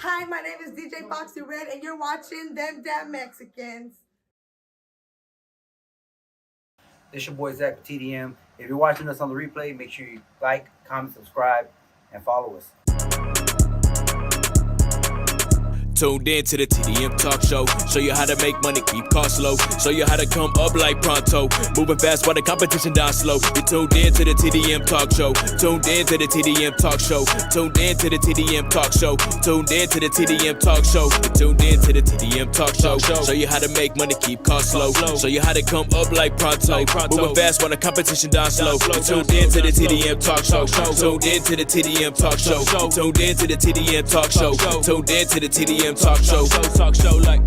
Hi, my name is DJ Foxy Red, and you're watching Them Damn Mexicans. This your boy Zach with TDM. If you're watching us on the replay, make sure you like, comment, subscribe, and follow us. Tuned in to the TDM Talk Show. Show you how to make money, keep costs low. Show you how to come up like pronto. Moving fast while the competition down slow. You tuned in to the TDM Talk Show. Tuned in to the TDM Talk Show. Tuned in to the TDM Talk Show. Tuned in to the TDM Talk Show. You tuned in to the TDM Talk Show. Show you how to make money, keep costs low. Show you how to come up like pronto. Moving fast while the competition down slow. You tuned in to the TDM Talk Show. Tuned in to the TDM Talk Show. Tuned in to the TDM Talk Show. Tuned in to the TDM Talk Show. Talk show like.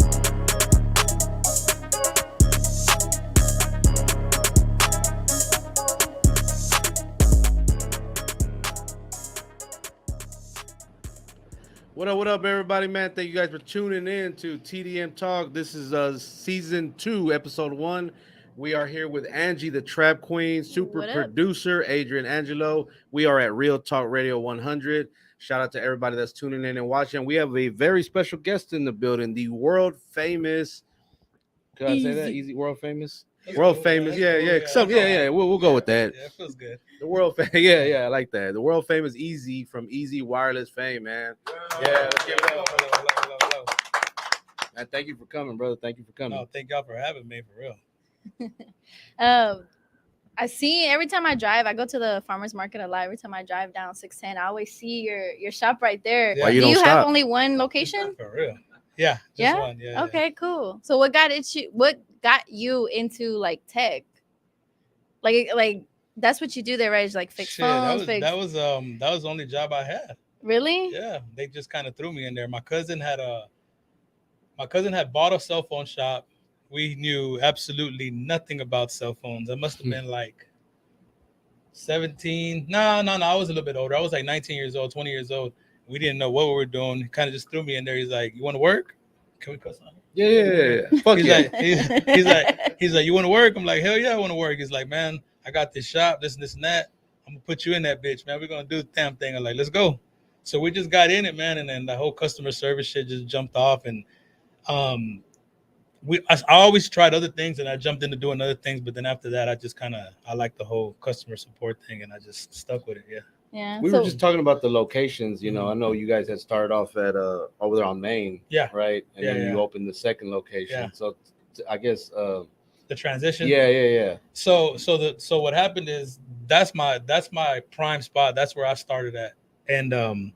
What up, everybody, man? Thank you guys for tuning in to TDM Talk. This is season 2, episode 1. We are here with Angie, the Trap Queen, super producer, Adrian Angelo. We are at Real Talk Radio 100. Shout out to everybody that's tuning in and watching. We have a very special guest in the building, the world famous. Can I say that? Easy, world famous? World famous, yeah. We'll go with that. Yeah, it feels good. The world famous, yeah, I like that. The world famous Easy from Easy Wireless fame, man. Yeah, let's give it up. Man, thank you for coming, brother. Thank you for coming. No, thank y'all for having me, for real. I see every time I drive, I go to the farmer's market a lot. Every time I drive down 610, I always see your shop right there. Yeah. Do you have only one location? For real. Yeah. Just one. Yeah. Okay, cool. So what got you into like tech? Like that's what you do there, right? Is like fix phones. That was the only job I had. Really? Yeah. They just kind of threw me in there. My cousin had bought a cell phone shop. We knew absolutely nothing about cell phones. I must have been like 17. No. I was a little bit older. I was like 19 years old, 20 years old. We didn't know what we were doing. He kind of just threw me in there. He's like, "You want to work? Can we cuss on it?" Yeah. Fuck he's yeah. he's like, "You want to work?" I'm like, "Hell yeah, I want to work." He's like, "Man, I got this shop, this and that. I'm gonna put you in that bitch, man. We're gonna do the damn thing." I'm like, "Let's go." So we just got in it, man, and then the whole customer service shit just jumped off. And I always tried other things, and I jumped into doing other things. But then after that, I like the whole customer support thing, and I just stuck with it. Yeah. Yeah. We were just talking about the locations. You know, I know you guys had started off at over there on Main. Yeah. Right. And then you opened the second location. Yeah. So I guess the transition. Yeah. So what happened is that's my prime spot. That's where I started at. And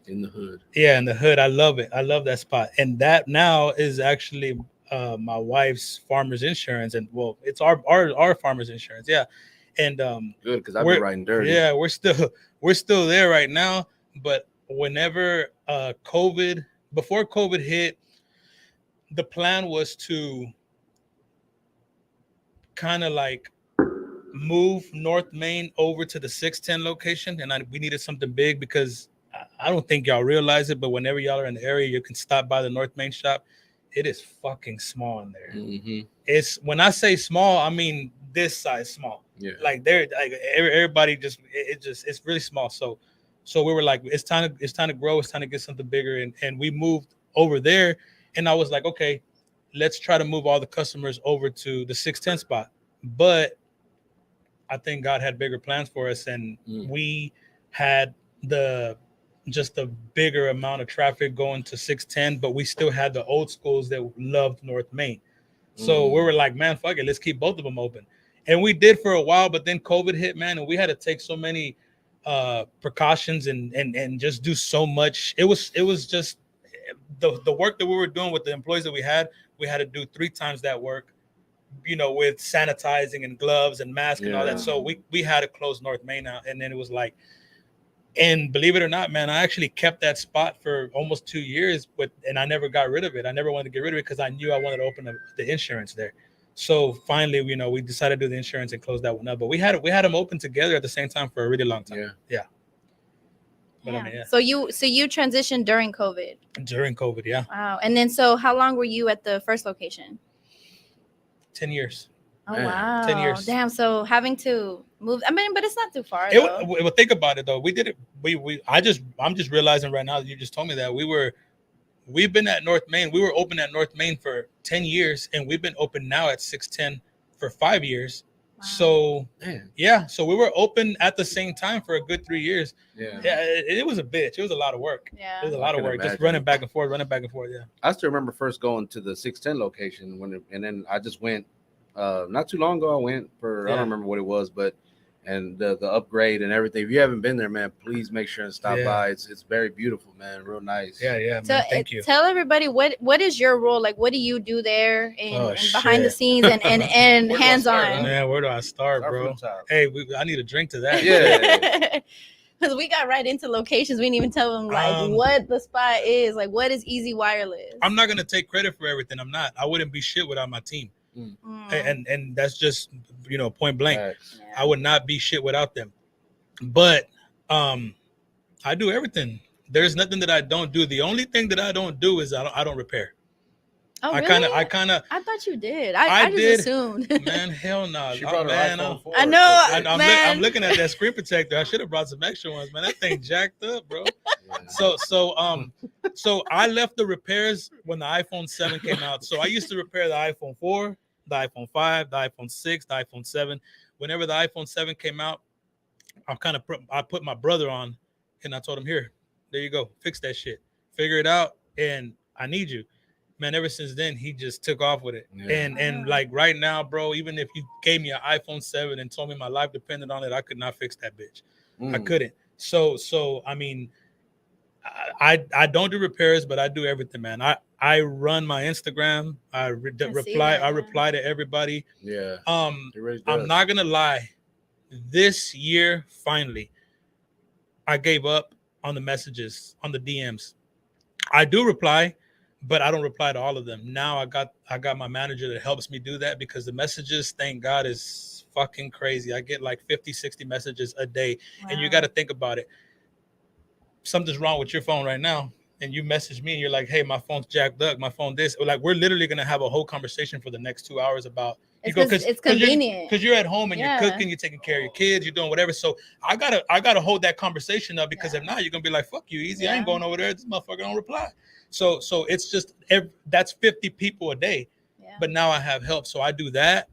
in the hood. Yeah, in the hood. I love it. I love that spot. And that now is actually my wife's farmer's insurance. And well, it's our farmer's insurance. Yeah. And good, because I've been riding dirty. Yeah, we're still there right now. But whenever before COVID hit, the plan was to kind of like move North Main over to the 610 location, and we needed something big because I don't think y'all realize it, but whenever y'all are in the area, you can stop by the North Main shop. It is fucking small in there. Mm-hmm. It's, when I say small, I mean this size small. Yeah. Like everybody it's really small. So we were like, it's time to grow. It's time to get something bigger. And we moved over there. And I was like, okay, let's try to move all the customers over to the 610 spot. But I think God had bigger plans for us. And we had just a bigger amount of traffic going to 610, but we still had the old schools that loved North Main. So we were like, man, fuck it. Let's keep both of them open. And we did for a while, but then COVID hit, man, and we had to take so many precautions and just do so much. It was just the work that we were doing with the employees that we had to do 3 times that work, with sanitizing and gloves and masks and all that. So we had to close North Main out. And then it was like, and believe it or not, man, I actually kept that spot for almost 2 years, and I never got rid of it. I never wanted to get rid of it because I knew I wanted to open the insurance there. So finally, we decided to do the insurance and close that one up. But we had them open together at the same time for a really long time. Yeah. But yeah. I mean, yeah. So you transitioned during COVID. During COVID, yeah. Wow. And then so how long were you at the first location? 10 years. Oh, wow. 10 years. Damn. So having to move, I mean, but it's not too far. Well, think about it though. We did it. I'm just realizing right now that you just told me that we we've been at North Main. We were open at North Main for 10 years, and we've been open now at 610 for 5 years. Wow. So Man. yeah, so we were open at the same time for a good 3 years. Yeah. Yeah, it was a bitch. It was a lot of work. Yeah. It was a I lot of can work. Just imagine. running back and forth. Yeah. I still remember first going to the 610 location and then I just went not too long ago. I went for I Yeah. don't remember what it was, but and the upgrade and everything. If you haven't been there, man, please make sure and stop Yeah. by. It's very beautiful, man. Real nice. Yeah, man. So Thank you. tell everybody what is your role? Like, what do you do there Oh, and behind the shit. snes and Where do I hands start, on? Man, where do I start, Start bro? from the top. Hey, I need a drink to that. Yeah. Because we got right into locations. We didn't even tell them like what the spot is. Like, what is Easy Wireless? I'm not gonna take credit for everything. I'm not. I wouldn't be shit without my team. And that's just point blank. Facts. Yeah. I would not be shit without them. But I do everything. There's nothing that I don't do. The only thing that I don't do is I don't repair. Oh, I really? kind of I thought you did. I I just did. assumed. man, hell no. She brought her man, iPhone 4. I know. I'm Man. looking at that screen protector. I should have brought some extra ones, man. That thing jacked up, bro. Yeah. So I left the repairs when the iPhone 7 came out. So I used to repair the iPhone 4, the iPhone 5, the iPhone 6, the iPhone 7. Whenever the iPhone 7 came out, I put my brother on, and I told him, here, there you go, fix that shit, figure it out, and I need you. Man, ever since then, he just took off with it. Yeah. And like right now, bro, even if you gave me an iPhone 7 and told me my life depended on it, I could not fix that bitch. I couldn't. So I mean, I don't do repairs, but I do everything, man. I run my Instagram. I reply to everybody. Yeah. It really does. I'm not gonna lie. This year, finally, I gave up on the messages, on the DMs. I do reply, but I don't reply to all of them. Now I got my manager that helps me do that, because the messages, thank God, is fucking crazy. I get like 50, 60 messages a day. Wow. And you got to think about it. Something's wrong with your phone right now, and you message me and you're like, hey, my phone's jacked up, my phone this. Like, we're literally going to have a whole conversation for the next 2 hours about It's convenient. because you're at home and Yeah. you're cooking, you're taking care of your kids, you're doing whatever. So I gotta hold that conversation up, because Yeah. if not, you're gonna be like, fuck you, Easy. I Yeah. ain't going over there. This motherfucker don't reply. So it's just that's 50 people a day. Yeah. But now I have help, so I do that.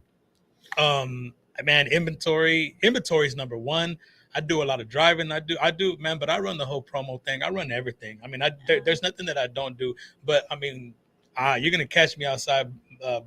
Man, inventory is number one. I do a lot of driving. I do, man. But I run the whole promo thing. I run everything. I mean, there's nothing that I don't do. But I mean, you're gonna catch me outside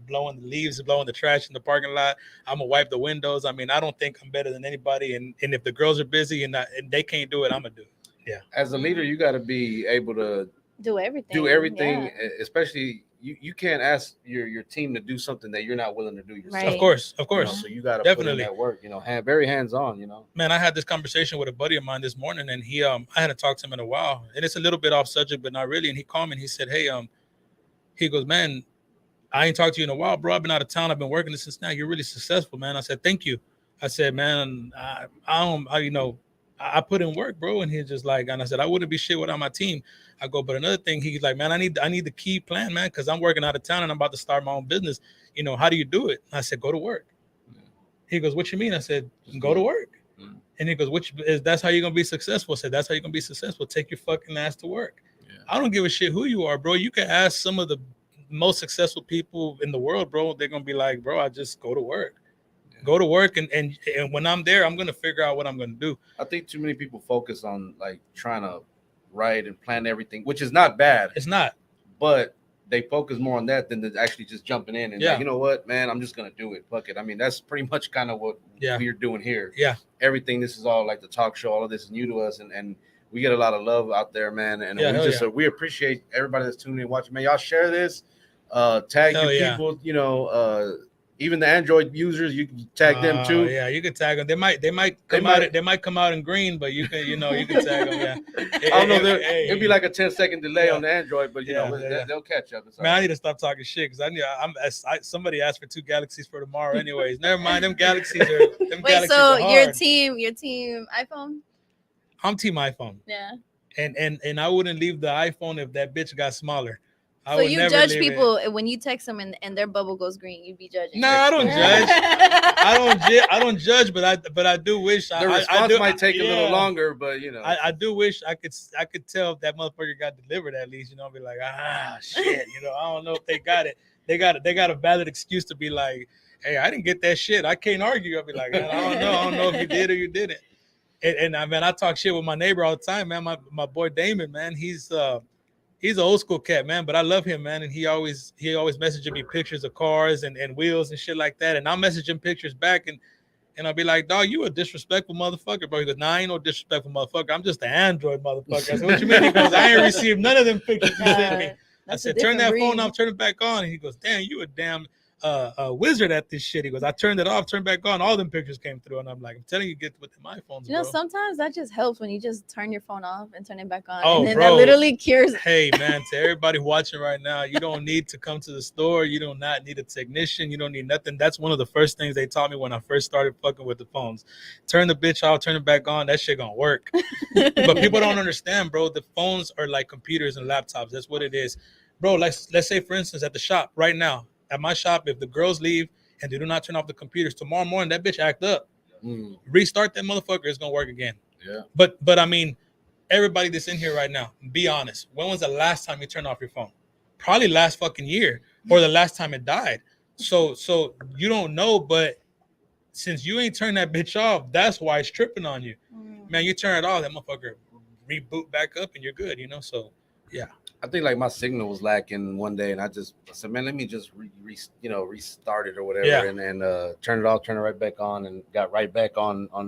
blowing the leaves, blowing the trash in the parking lot. I'm gonna wipe the windows. I mean, I don't think I'm better than anybody. And if the girls are busy and they can't do it, I'm gonna do it. Yeah. As a leader, you got to be able to do everything. do Yeah. especially you can't ask your team to do something that you're not willing to do yourself. Right. Of course. You know, so you got to put in Definitely. that work. Very hands on. Man, I had this conversation with a buddy of mine this morning, and he I hadn't talked to him in a while, and it's a little bit off subject, but not really. And he called me and he said, hey, he goes, man, I ain't talked to you in a while, bro. I've been out of town. I've been working since now. You're really successful, man. I said, thank you. I said, man, I put in work, bro. And he's just like, and I said, I wouldn't be shit without my team. I go, but another thing, he's like, man, I need the key plan, man, because I'm working out of town and I'm about to start my own business. How do you do it? I said, go to work. He goes, what you mean? I said, go to work. Mm. And he goes, that's how you're gonna be successful. I said, that's how you're gonna be successful. Take your fucking ass to work. Yeah. I don't give a shit who you are, bro. You can ask some of the most successful people in the world, bro. They're gonna be like, bro, I just go to work. Yeah. Go to work, and when I'm there, I'm gonna figure out what I'm gonna do. I think too many people focus on like trying to write and plan everything, which is not bad. It's not, but they focus more on that than actually just jumping in and Yeah. like, you know what, man, I'm just gonna do it. Fuck it. I mean, that's pretty much kind of what Yeah. we're doing here. Yeah. Everything. This is all like the talk show. All of this is new to us, and we get a lot of love out there, man. And Yeah, we hell just yeah. we appreciate everybody that's tuning in and watching. Man, y'all share this. Tag Hell your yeah. people. Even the Android users, you can tag them too. Yeah, you can tag them. They might come out in green, but you can tag them. Yeah. I don't know. It'd be like a 10-second delay Yeah. on the Android, but Yeah, yeah. they'll catch up. It's all Man, I right. need to stop talking shit because somebody asked for 2 galaxies for tomorrow. Anyways, never mind. Them galaxies are. Them Wait, galaxies so are your hard. team iPhone? I'm team iPhone, Yeah. and I wouldn't leave the iPhone if that bitch got smaller. So would you never judge leave it. people when you text them and their bubble goes green. You'd be judging. No, I don't judge. I don't judge, but I do wish The response might take a little yeah. longer, but you know. I do wish I could tell if that motherfucker got delivered at least, you know, be like, shit, you know, I don't know if they got it. They got a valid excuse to be like, hey, I didn't get that shit. I can't argue. I'll be like, I don't know if you did or you didn't. And I talk shit with my neighbor all the time, man. My boy Damon, man, he's an old school cat, man, but I love him, man. And he always messaging me pictures of cars and wheels and shit like that. And I'll message him pictures back and I'll be like, dog, you a disrespectful motherfucker, bro. He goes, nah, I ain't no disrespectful motherfucker. I'm just an Android motherfucker. I said, what you mean? He goes, I ain't received none of them pictures you sent me. I said, turn that phone off, turn it back on. And he goes, damn, you a damn wizard at this shit. He goes, I turned it off, turned back on. All them pictures came through. And I'm like, I'm telling you, get with the iPhones, You know, bro. sometimes that just helps when you just turn your phone off and turn it back on. Oh, and then bro. that literally cures. Hey, man, to everybody watching right now, you don't need to come to the store. You do not need a technician. You don't need nothing. That's one of the first things they taught me when I first started fucking with the phones. Turn the bitch off, turn it back on. That shit gonna work. But people don't understand, bro. The phones are like computers and laptops. That's what it is. Bro, let's say, for instance, at the shop right now, at my shop, if the girls leave and they do not turn off the computers, tomorrow morning, that bitch act up. Restart that motherfucker, it's gonna work again. Yeah. But I mean, everybody that's in here right now, be honest. When was the last time you turned off your phone? Probably last fucking year or the last time it died. So you don't know, but since you ain't turned that bitch off, that's why it's tripping on you. Man, you turn it off, that motherfucker reboot back up and you're good, you know? So, yeah. I think like my signal was lacking one day, and I said, man, let me just restart it or whatever, Yeah. and turn it off, turn it right back on, and got right back on. I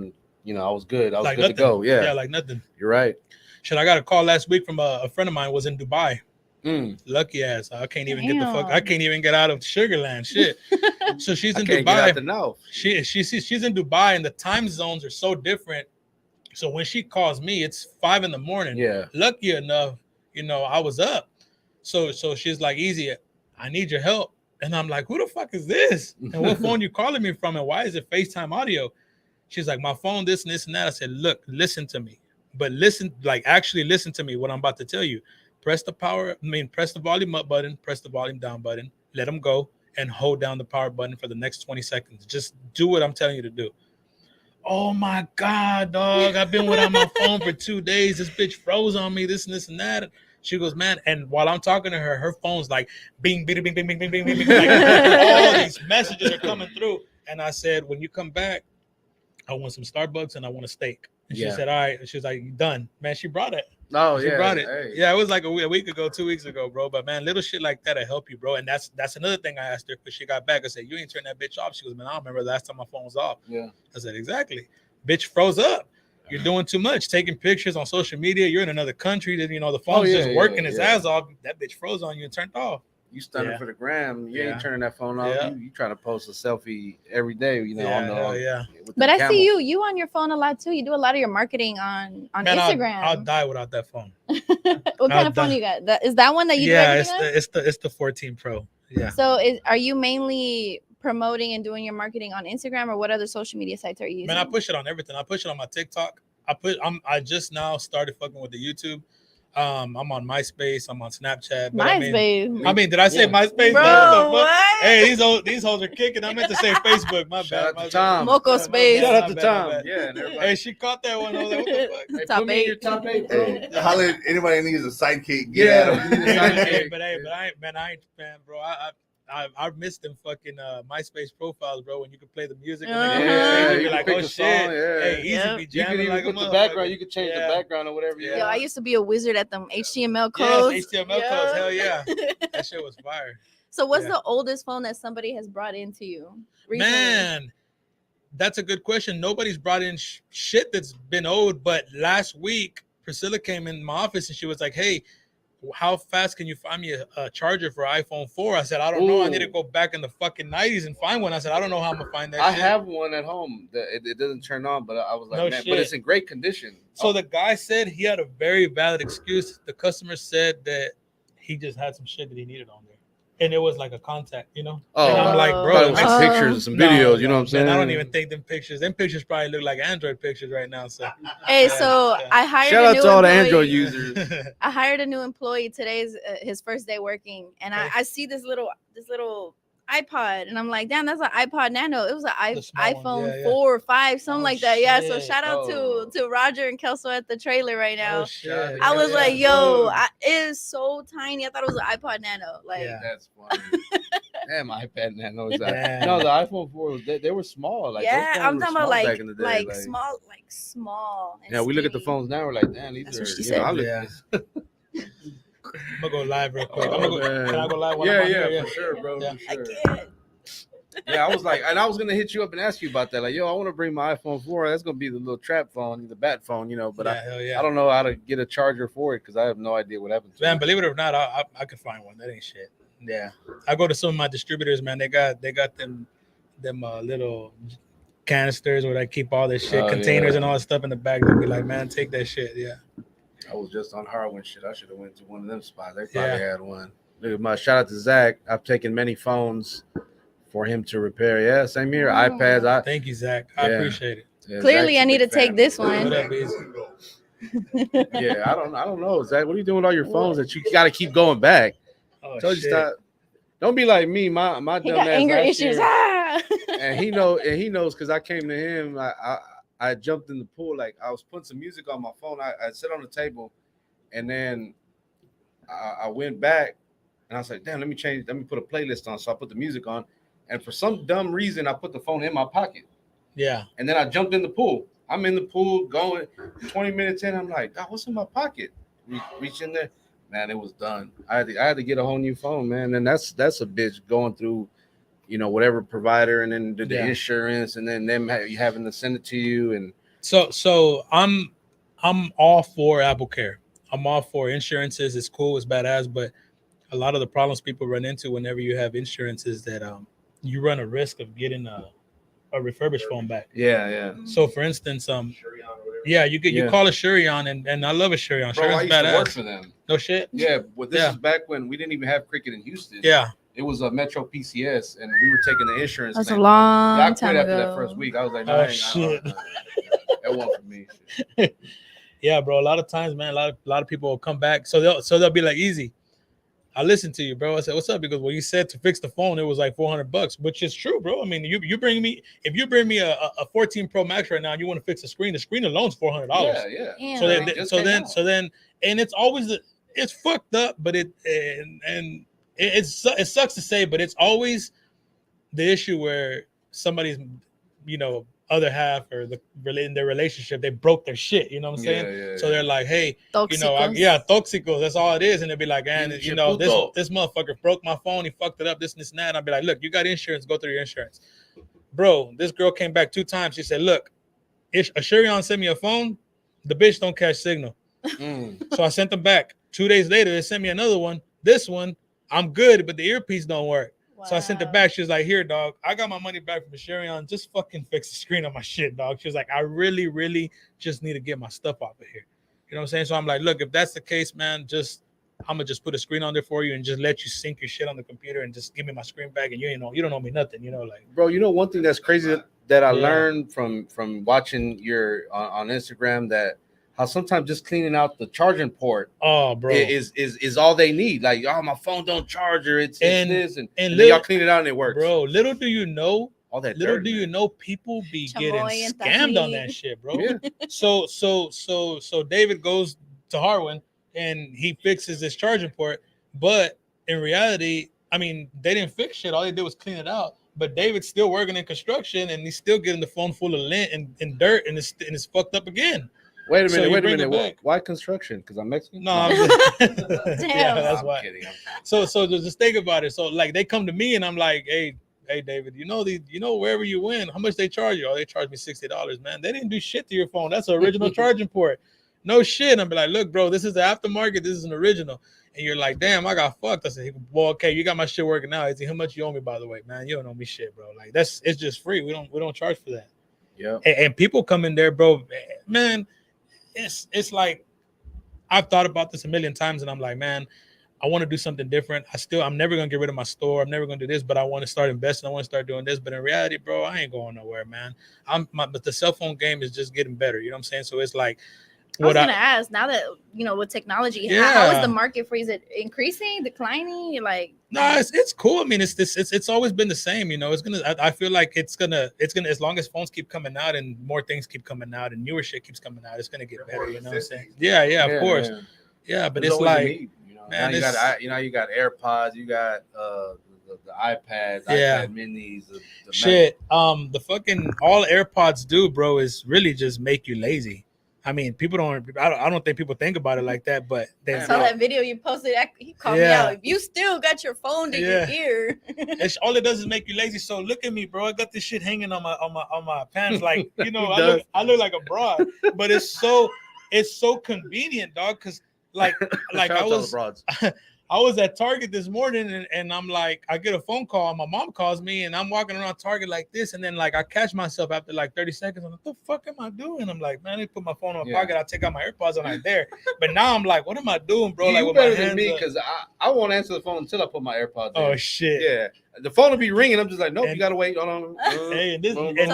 was good. I was Like good nothing. to go. Yeah, Like nothing. you're right. Shit, I got a call last week from a friend of mine was in Dubai. Lucky ass. I can't even get the fuck. I can't even get out of Sugarland. Shit. So she's in Can't Dubai. get out the now. She's in Dubai, and the time zones are so different. So when she calls me, it's 5 a.m. Yeah. Lucky enough, I was up. So she's like, Easy, I need your help. And I'm like, who the fuck is this? And what phone you calling me from? And why is it FaceTime audio? She's like, my phone, this and this and that. I said, look, listen to me. But actually listen to me, what I'm about to tell you. Press the volume up button, press the volume down button, let them go, and hold down the power button for the next 20 seconds. Just do what I'm telling you to do. Oh my God, dog. I've been without my phone for 2 days. This bitch froze on me, this and this and that. She goes, man, and while I'm talking to her, her phone's like bing, bing, bing, bing, bing, bing, bing, bing. Like all these messages are coming through. And I said, when you come back, I want some Starbucks and I want a steak. And she said, all right. And she was like, you done. Man, she brought it. Oh, She yeah. brought it. Hey. Yeah, it was like a week ago, 2 weeks ago, bro. But man, little shit like that'll help you, bro. And that's another thing I asked her because she got back. I said, you ain't turn that bitch off. She goes, man, I don't remember the last time my phone was off. Yeah. I said, exactly. Bitch froze up. You're doing too much, taking pictures on social media. You're in another country. That the phone's just working its ass off. That bitch froze on you and turned off. You stunning for the gram. You ain't turning that phone off. Yeah. You trying to post a selfie every day. With But the I camera. see you on your phone a lot too. You do a lot of your marketing on Man, Instagram. I'll die without that phone. What kind of phone you got? Is that one that you do everything on? It's the 14 Pro. Yeah. So are you mainly promoting and doing your marketing on Instagram, or what other social media sites are you using? Man, I push it on everything. I push it on my TikTok. I just now started fucking with the YouTube. I'm on MySpace. I'm on Snapchat. But MySpace. I mean, did I say MySpace? Bro, No, what? Hey, these hoes are kicking. I meant to say Facebook. My Shout bad. out to Tom. Moco Space. Shout out to My Tom. bad. Yeah, and everybody. Hey, she caught that one. I was like, what the fuck? Hey, Top put me in 8. your top 8, bro. Hey, holla, anybody needs a sidekick. Yeah. But I ain't fan, bro. I missed them fucking MySpace profiles, bro. When you could play the music, and Yeah, you'd be you like, can oh pick a shit, song, yeah. hey, Easy Yeah. be You could jamming even like a put the motherfucker. background. You could change Yeah. the background or whatever. Yeah. Yo, I used to be a wizard at them HTML Yeah, codes. HTML codes. Hell yeah, that shit was fire. So what's Yeah. the oldest phone that somebody has brought into you recently? Man, that's a good question. Nobody's brought in shit that's been old, but last week Priscilla came in my office and she was like, hey, how fast can you find me a charger for iPhone 4? I said, I don't know. I need to go back in the fucking 90s and find one. I said, I don't know how I'm gonna find that I shit. have one at home. It doesn't turn on, but I was like, No man, shit. but it's in great condition. So the guy said he had a very valid excuse. The customer said that he just had some shit that he needed on there. and it was like a contact, you know. Oh, and I'm like, I bro, thought it it was makes- some pictures and some videos. You know what I'm saying? Man, I don't even think them pictures. Them pictures probably look like Android pictures right now. So Hey, so Yeah. I hired Shout a out new to all the employee. Android users. I hired a new employee. Today's his first day working, and Okay. I see this little iPod, and I'm like, damn, that's an iPod Nano. It was an The small one, iPhone yeah, yeah. 4 or 5, something Oh, like that. Yeah. So shit. shout out to Roger and Kelso at the trailer right now. Oh shit! I was Yeah, like, yeah. yo, it is so tiny. I thought it was an iPod Nano. Like, Yeah. That's funny. Damn, iPad Nano is that. Man. No, the iPhone 4 was they were small. Like, those yeah, phones I'm were talking small about back in the day, like small. And Yeah, we look at the skinny. phones now. We're like, damn, these That's are. what she you know, I said. look- Yeah. I'm gonna go live real quick. Oh, I'm gonna go, man. can I go live? while Yeah, I'm on yeah, here? for sure, bro. Yeah. For I sure. can't. Yeah, I was like, and I was gonna hit you up and ask you about that. Like, yo, I want to bring my iPhone 4. That's gonna be the little trap phone, the bat phone, you know. But Yeah, hell yeah. I don't know how to get a charger for it because I have no idea what happens. Man, believe it or not, I could find one. That ain't shit. Yeah, I go to some of my distributors, man. They got them little canisters where they keep all this shit, Oh, containers yeah. and all that stuff in the bag. They'll be like, man, take that shit. Yeah. I was just on Harwin shit. I should have went to one of them spots. They probably Yeah. had one. Look at my shout out to Zach. I've taken many phones for him to repair. Yeah, same here. Oh. iPads. Thank you, Zach. I Yeah. appreciate it. Yeah, Clearly, Zach's I a need to big take fan. this What one. up, Biz? Yeah, I don't know, Zach. What are you doing with all your phones that you got to keep going back? Oh, Told you shit. stop. Don't be like me. My He dumb got ass anger last issues. year- Ah! and he knows because I came to him. I jumped in the pool, like I was putting some music on my phone. I sit on the table, and then I went back, and I was like, damn, let me put a playlist on. So I put the music on, and for some dumb reason, I put the phone in my pocket, Yeah. and then I jumped in the pool. I'm in the pool going 20 minutes in. I'm like, God, what's in my pocket? Reach in there, man. It was done. I had to get a whole new phone, man. And that's a bitch going through, you know, whatever provider, and then the Yeah. insurance, and then them having to send it to you. And So I'm all for Apple Care. I'm all for insurances. It's cool. It's badass. But a lot of the problems people run into whenever you have insurance is that you run a risk of getting a refurbished phone back. yeah. So for instance, yeah, you Yeah. call a Shurion, and I love a Shurion. Bro, I Shurion's used to work badass. for them. No shit. Yeah, but this Yeah. is back when we didn't even have cricket in Houston. Yeah. It was a Metro PCS, and we were taking the insurance. That's a thing. long Yeah, I quit time after ago. that first week. I was like, no, Oh, I ain't- shit. that wasn't for me. Shit. Yeah, bro. A lot of times, man, a lot of people will come back. So they'll be like, easy. I listened to you, bro. I said, what's up? Because when you said to fix the phone, it was like $400, which is true, bro. I mean, if you bring me a 14 Pro Max right now and you want to fix the screen alone's $400. Yeah. Damn. So It then, just so came then, out. so then, and it's always it's fucked up, but it sucks to say, but it's always the issue where somebody's, you know, other half or in their relationship, they broke their shit. You know what I'm saying? Yeah. So they're like, hey, you know, Toxicos. toxicos. That's all it is. And they'd be like, and Pinche you know, puto. this motherfucker broke my phone. He fucked it up. This and this and that. And I'd be like, look, you got insurance. Go through your insurance, bro. This girl came back 2 times. She said, look, if Ashurion sent me a phone, the bitch don't catch signal. So I sent them back. 2 days later, they sent me another one. This one, I'm good, but the earpiece don't work. So I sent it Wow. back. She was like, here, dog, I got my money back from Ashurion. Just fucking fix the screen on my shit, dog. She was like, I really, really just need to get my stuff off of here. You know what I'm saying? So I'm like, look, if that's the case, man, I'm gonna just put a screen on there for you and just let you sync your shit on the computer and just give me my screen back, and you don't owe me nothing, you know, like. Bro, you know one thing that's crazy that I Yeah. learned from watching your on Instagram, that how sometimes just cleaning out the charging port Oh, bro. is all they need. Like, oh, my phone don't charge, or it's And- this, and and then y'all little- clean it out and it works. Bro, little do you know, all that little dirt, do you man. know, people be Chamoy getting and scammed on tahini. that shit, bro. Yeah. So David goes to Harwin and he fixes this charging port, but in reality, I mean, they didn't fix shit. All they did was clean it out. But David's still working in construction, and he's still getting the phone full of lint and dirt, and it's fucked up again. Wait a So minute, you wait a bring it minute. back. Why construction? Because I'm Mexican? No, I'm yeah, that's I'm why. kidding. So just think about it. So like they come to me and I'm like, hey David, you know wherever you win, how much they charge you? Oh, they charge me $60, man. They didn't do shit to your phone. That's an original charging port. No shit. And I'm like, look, bro, this is the aftermarket. This is an original. And you're like, damn, I got fucked. I said, well, okay, you got my shit working now. How much you owe me, by the way, man? You don't owe me shit, bro. Like it's just free. We don't charge for that. Yeah. And people come in there, bro, man. It's like I've thought about this a million times, and I'm like, man, I want to do something different. I'm never gonna get rid of my store. I'm never gonna do this, but I want to start investing. I want to start doing this. But in reality, bro, I ain't going nowhere, man. But the cell phone game is just getting better. You know what I'm saying? So it's like, I was gonna ask, now that with technology, how is the market for you? Is it increasing, declining? Like, no, it's cool. I mean, it's always been the same. It's gonna. I feel like it's gonna. As long as phones keep coming out and more things keep coming out and newer shit keeps coming out, it's gonna get better. You know what I'm saying? Yeah, of course. Yeah, but it's like. Man, you got AirPods, you got the iPads, iPad minis, the shit. The fucking all AirPods do, bro, is really just make you lazy. I mean, people don't. I don't think people think about it like that, but I saw that video you posted. He called me out. If you still got your phone to your ear, all it does is make you lazy. So look at me, bro. I got this shit hanging on my pants, like I look like a broad, but it's so convenient, dog, because. Like I was at Target this morning and I'm like, I get a phone call. My mom calls me and I'm walking around Target like this. And then like I catch myself after like 30 seconds. I'm like, what the fuck am I doing? I'm like, man, I put my phone in my pocket. I take out my AirPods and I'm there. But now I'm like, what am I doing, bro? You like better than me because I won't answer the phone until I put my AirPods in. Oh shit. Yeah. The phone will be ringing. I'm just like, nope, you gotta wait. Hold on. So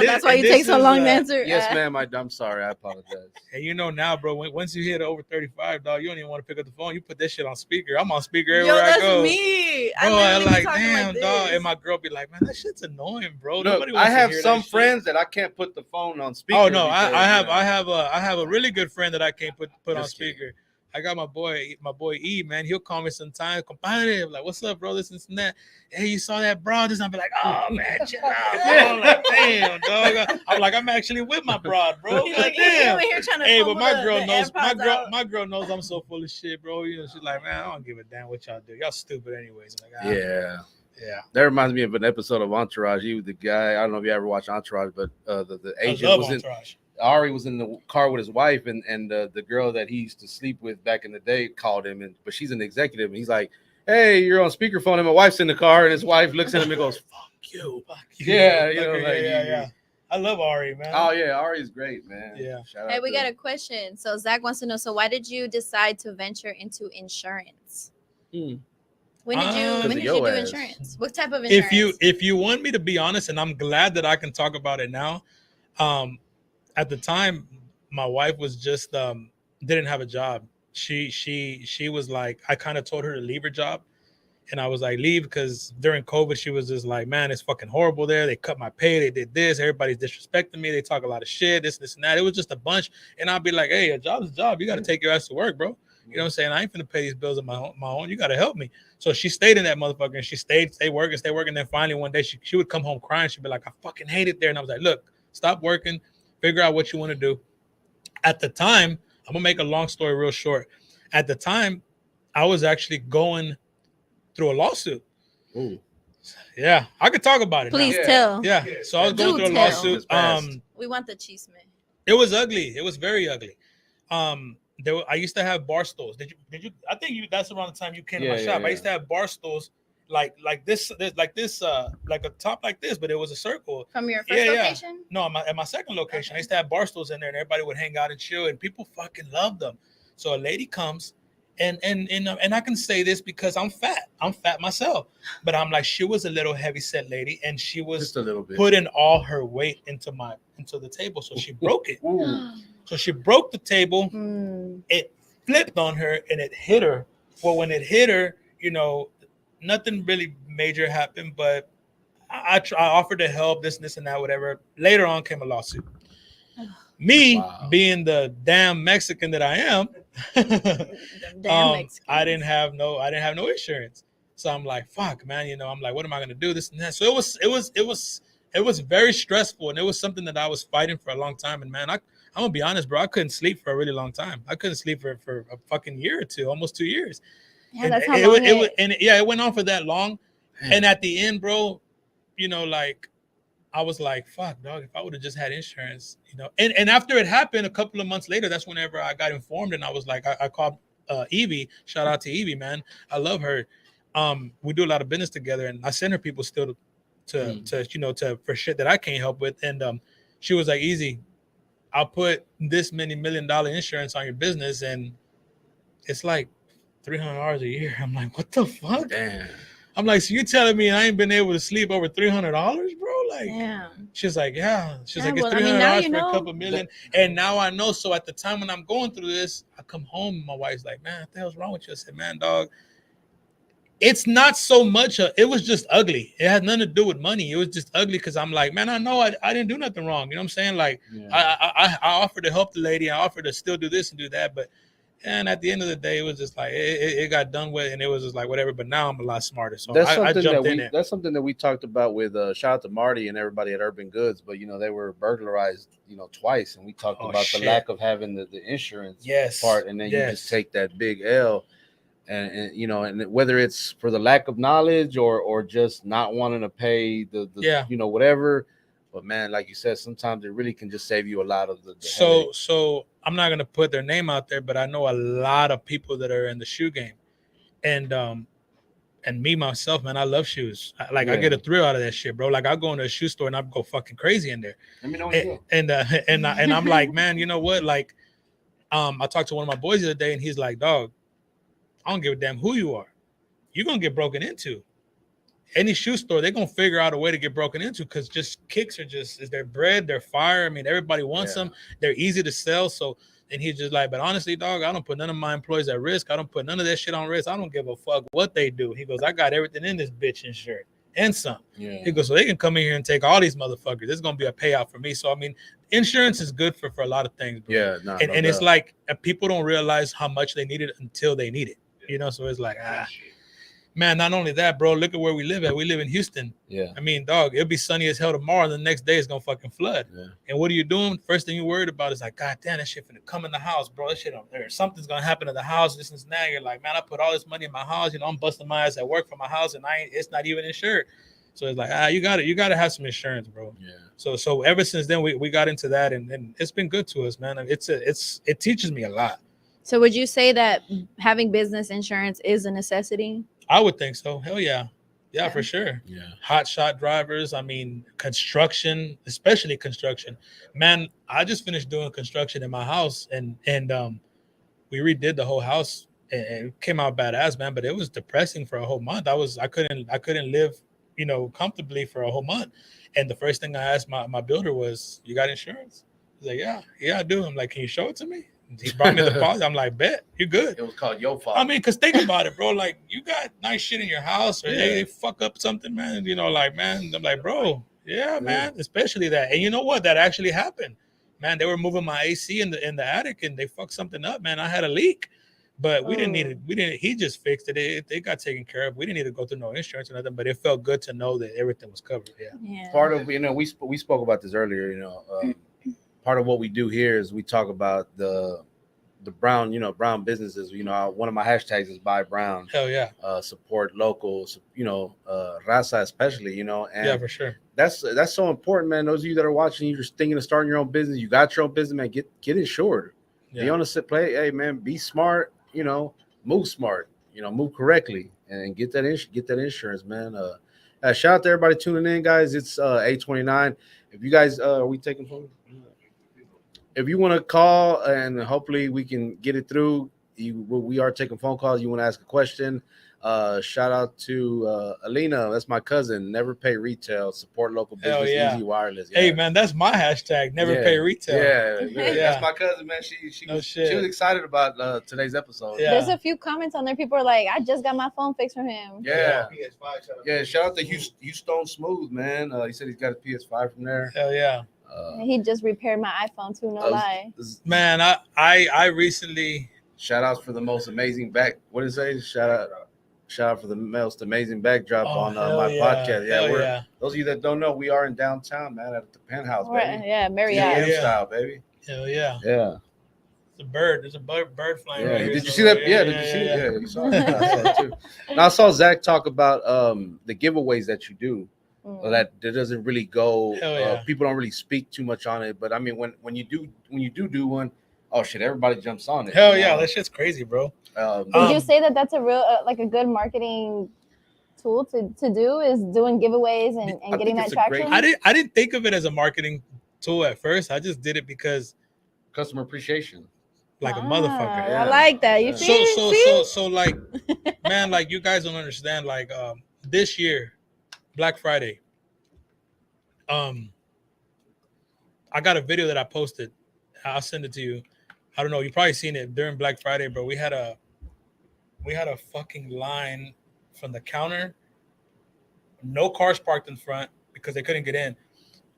that's why you take so long to answer. Yes, ma'am. I'm sorry. I apologize. And now, bro, once you hit over 35, dog, you don't even want to pick up the phone. You put that shit on speaker. I'm on speaker everywhere I go. That's me. Bro, I'm like, damn, dog. And my girl be like, man, that shit's annoying, bro. Look, I have some friends that I can't put the phone on speaker. Oh no, I have a really good friend that I can't put on speaker. I got my boy E, man. He'll call me sometimes, compadre, like, what's up, bro? This and that. Hey, you saw that, bro? This, I'll be like, oh man, chill out, bro. I'm like, damn, dog. I'm like, I'm actually with my broad, bro. Like, damn. Hey, but my girl knows I'm so full of shit, bro. She's like, man, I don't give a damn what y'all do. Y'all stupid anyways. Like, yeah. That reminds me of an episode of Entourage. He was the guy. I don't know if you ever watched Entourage, but the agent was Entourage. Ari was in the car with his wife, and the girl that he used to sleep with back in the day called him, but she's an executive, and he's like, "Hey, you're on speakerphone," and my wife's in the car, and his wife looks at him and goes, "Fuck you." Yeah, yeah. I love Ari, man. Oh yeah, Ari's great, man. Yeah. Hey, we got a question. So Zach wants to know. So why did you decide to venture into insurance? When did you do insurance? What type of insurance? If you want me to be honest, and I'm glad that I can talk about it now. At the time, my wife was just didn't have a job. She was like, I kind of told her to leave her job, and I was like, leave, because during COVID she was just like, man, it's fucking horrible there. They cut my pay. They did this. Everybody's disrespecting me. They talk a lot of shit. This and that. It was just a bunch, and I'd be like, hey, a job's a job. You got to take your ass to work, bro. You know what I'm saying? I ain't finna pay these bills on my own. You got to help me. So she stayed in that motherfucker, and she stay working. And then finally one day she would come home crying. She'd be like, I fucking hate it there. And I was like, look, stop working. Figure out what you want to do. At the time, I'm gonna make a long story real short. At the time, I was actually going through a lawsuit. Ooh. Yeah, I could talk about it. Please tell. Yeah. So I was going through a lawsuit. We want the cheese man. It was ugly. It was very ugly. I used to have bar stools. Did you? I think that's around the time you came to my shop. I used to have bar stools like this, like a top like this, but it was a circle. From your first location? No, at my second location. Okay. I used to have bar stools in there, and everybody would hang out and chill, and people fucking loved them. So a lady comes, and I can say this because I'm fat. I'm fat myself, but I'm like, she was a little heavy set lady, and she was just a little bit putting all her weight into the table, so she broke it. So she broke the table. It flipped on her, and it hit her. Well, when it hit her, nothing really major happened, but I offered to help, this and that, whatever. Later on came a lawsuit. Me being the damn Mexican that I am, I didn't have no insurance. So I'm like, fuck, man, I'm like, what am I gonna do? This and that. So it was very stressful, and it was something that I was fighting for a long time. And man, I'm gonna be honest, bro, I couldn't sleep for a really long time. I couldn't sleep for a fucking year or two, almost 2 years. Yeah, that's how long it went on for that long. And at the end, bro, like, I was like, fuck, dog, if I would have just had insurance, and after it happened a couple of months later, that's whenever I got informed, and I was like, I called Evie. Shout out to Evie, man. I love her. We do a lot of business together, and I send her people still to for shit that I can't help with. And she was like, easy, I'll put this many $1 million insurance on your business, and it's like $300 a year. I'm like, what the fuck? Damn. I'm like, so you're telling me I ain't been able to sleep over $300, bro? Like, Yeah. she's like, yeah. She's Yeah, like, it's well, I mean, now $300 you for know. a couple million. And now I know. So at the time when I'm going through this, I come home and my wife's like, man, what the hell's wrong with you? I said, man, dog, it's not so much. It was just ugly. It had nothing to do with money. It was just ugly because I'm like, man, I know I didn't do nothing wrong. You know what I'm saying? Like, I offered to help the lady. I offered to still do this and do that. But and at the end of the day, it was just like it got done with, and it was just like whatever. But now I'm a lot smarter, so I jumped in it. That's something that we talked about with shout out to Marty and everybody at Urban Goods. But they were burglarized, twice, and we talked about the lack of having the insurance part, and then you just take that big L, and and whether it's for the lack of knowledge or just not wanting to pay the whatever. But man, like you said, sometimes it really can just save you a lot of the So I'm not gonna put their name out there, but I know a lot of people that are in the shoe game, and me myself, man, I love shoes. I get a thrill out of that shit, bro. Like I go into a shoe store and I go fucking crazy in there. Let me know and I'm like, man, you know what? Like, I talked to one of my boys the other day, and he's like, dog, I don't give a damn who you are. You're gonna get broken into. Any shoe store, they're gonna figure out a way to get broken into because just kicks are is their bread, their fire. I mean, everybody wants them. They're easy to sell. So, and he's just like, but honestly, dog, I don't put none of my employees at risk. I don't put none of that shit on risk. I don't give a fuck what they do. He goes, I got everything in this bitch insured and some. He goes, so they can come in here and take all these motherfuckers. There's gonna be a payout for me. So I mean, insurance is good for a lot of things. Bro. And it's like people don't realize how much they need it until they need it. So it's like man, not only that, bro, look at where we live at. We live in Houston. I mean, dog, it'll be sunny as hell tomorrow, and the next day it's gonna fucking flood. And what are you doing? First thing you're worried about is like, God damn, that shit finna come in the house, bro. That shit, something's gonna happen to the house, this and that. You're like, man, I put all this money in my house, I'm busting my ass at work for my house, and it's not even insured. So it's like, you gotta have some insurance, bro. So ever since then we got into that, and it's been good to us, man. It teaches me a lot. So would you say that having business insurance is a necessity? I would think so. Hell yeah. Yeah, for sure. Hot shot drivers. I mean, construction, especially construction. Man, I just finished doing construction in my house, and we redid the whole house, and it came out badass, man. But it was depressing for a whole month. I couldn't live, comfortably for a whole month. And the first thing I asked my builder was, "You got insurance?" He's like, "Yeah, I do." I'm like, "Can you show it to me?" He brought me the policy. I'm like, bet, you good. It was called Yo Fault. I mean, because think about it, bro. Like, you got nice shit in your house, or they fuck up something, man. Like, man, I'm like, bro, man, especially that. And you know what? That actually happened. Man, they were moving my AC in the attic, and they fucked something up, man. I had a leak, but we didn't need it. He just fixed it. It got taken care of. We didn't need to go through no insurance or nothing, but it felt good to know that everything was covered. Part of, we spoke about this earlier, part of what we do here is we talk about the brown, brown businesses. One of my hashtags is buy brown. Hell yeah. Support locals, raza especially, and yeah, for sure. That's so important, man. Those of you that are watching, you're just thinking of starting your own business. You got your own business, man. Get insured. Be on the play. Hey, man, be smart. Move smart. Move correctly and get that insurance, man. Shout out to everybody tuning in, guys. It's 8:29. If you guys, are we taking phone? If you want to call and hopefully we can get it through, we are taking phone calls. You want to ask a question? Shout out to Alina. That's my cousin. Never pay retail. Support local business. Easy wireless. Hey man, that's my hashtag. Never pay retail. Yeah. That's my cousin, man. She was excited about today's episode. There's a few comments on there. People are like, I just got my phone fixed from him. Shout out to Houston Smooth, man. He said he's got a PS5 from there. Hell yeah. He just repaired my iPhone too, no lie. Man, I recently shout outs for the most amazing back. What did it say? Shout out for the most amazing backdrop on my podcast. Yeah, those of you that don't know, we are in downtown, man, at the Penthouse, baby. Yeah, Marriott style, baby. Hell yeah. Yeah. It's a bird. There's a bird flying. Yeah. Did you see that? Yeah. Did you see it? Yeah, you saw it. I saw it too. Now I saw Zach talk about the giveaways that you do. That doesn't really go. People don't really speak too much on it, but I mean, when you do one, oh shit, everybody jumps on it. Hell yeah, that shit's crazy, bro. Would you say that that's a real like a good marketing tool to do is doing giveaways and getting that traction? I didn't think of it as a marketing tool at first. I just did it because customer appreciation. like a motherfucker. I like that. You see? So like, man, like you guys don't understand. Like, this year, Black Friday, I got a video that I posted. I'll send it to you. I don't know. You probably seen it during Black Friday, bro. We had a fucking line from the counter. No cars parked in front because they couldn't get in.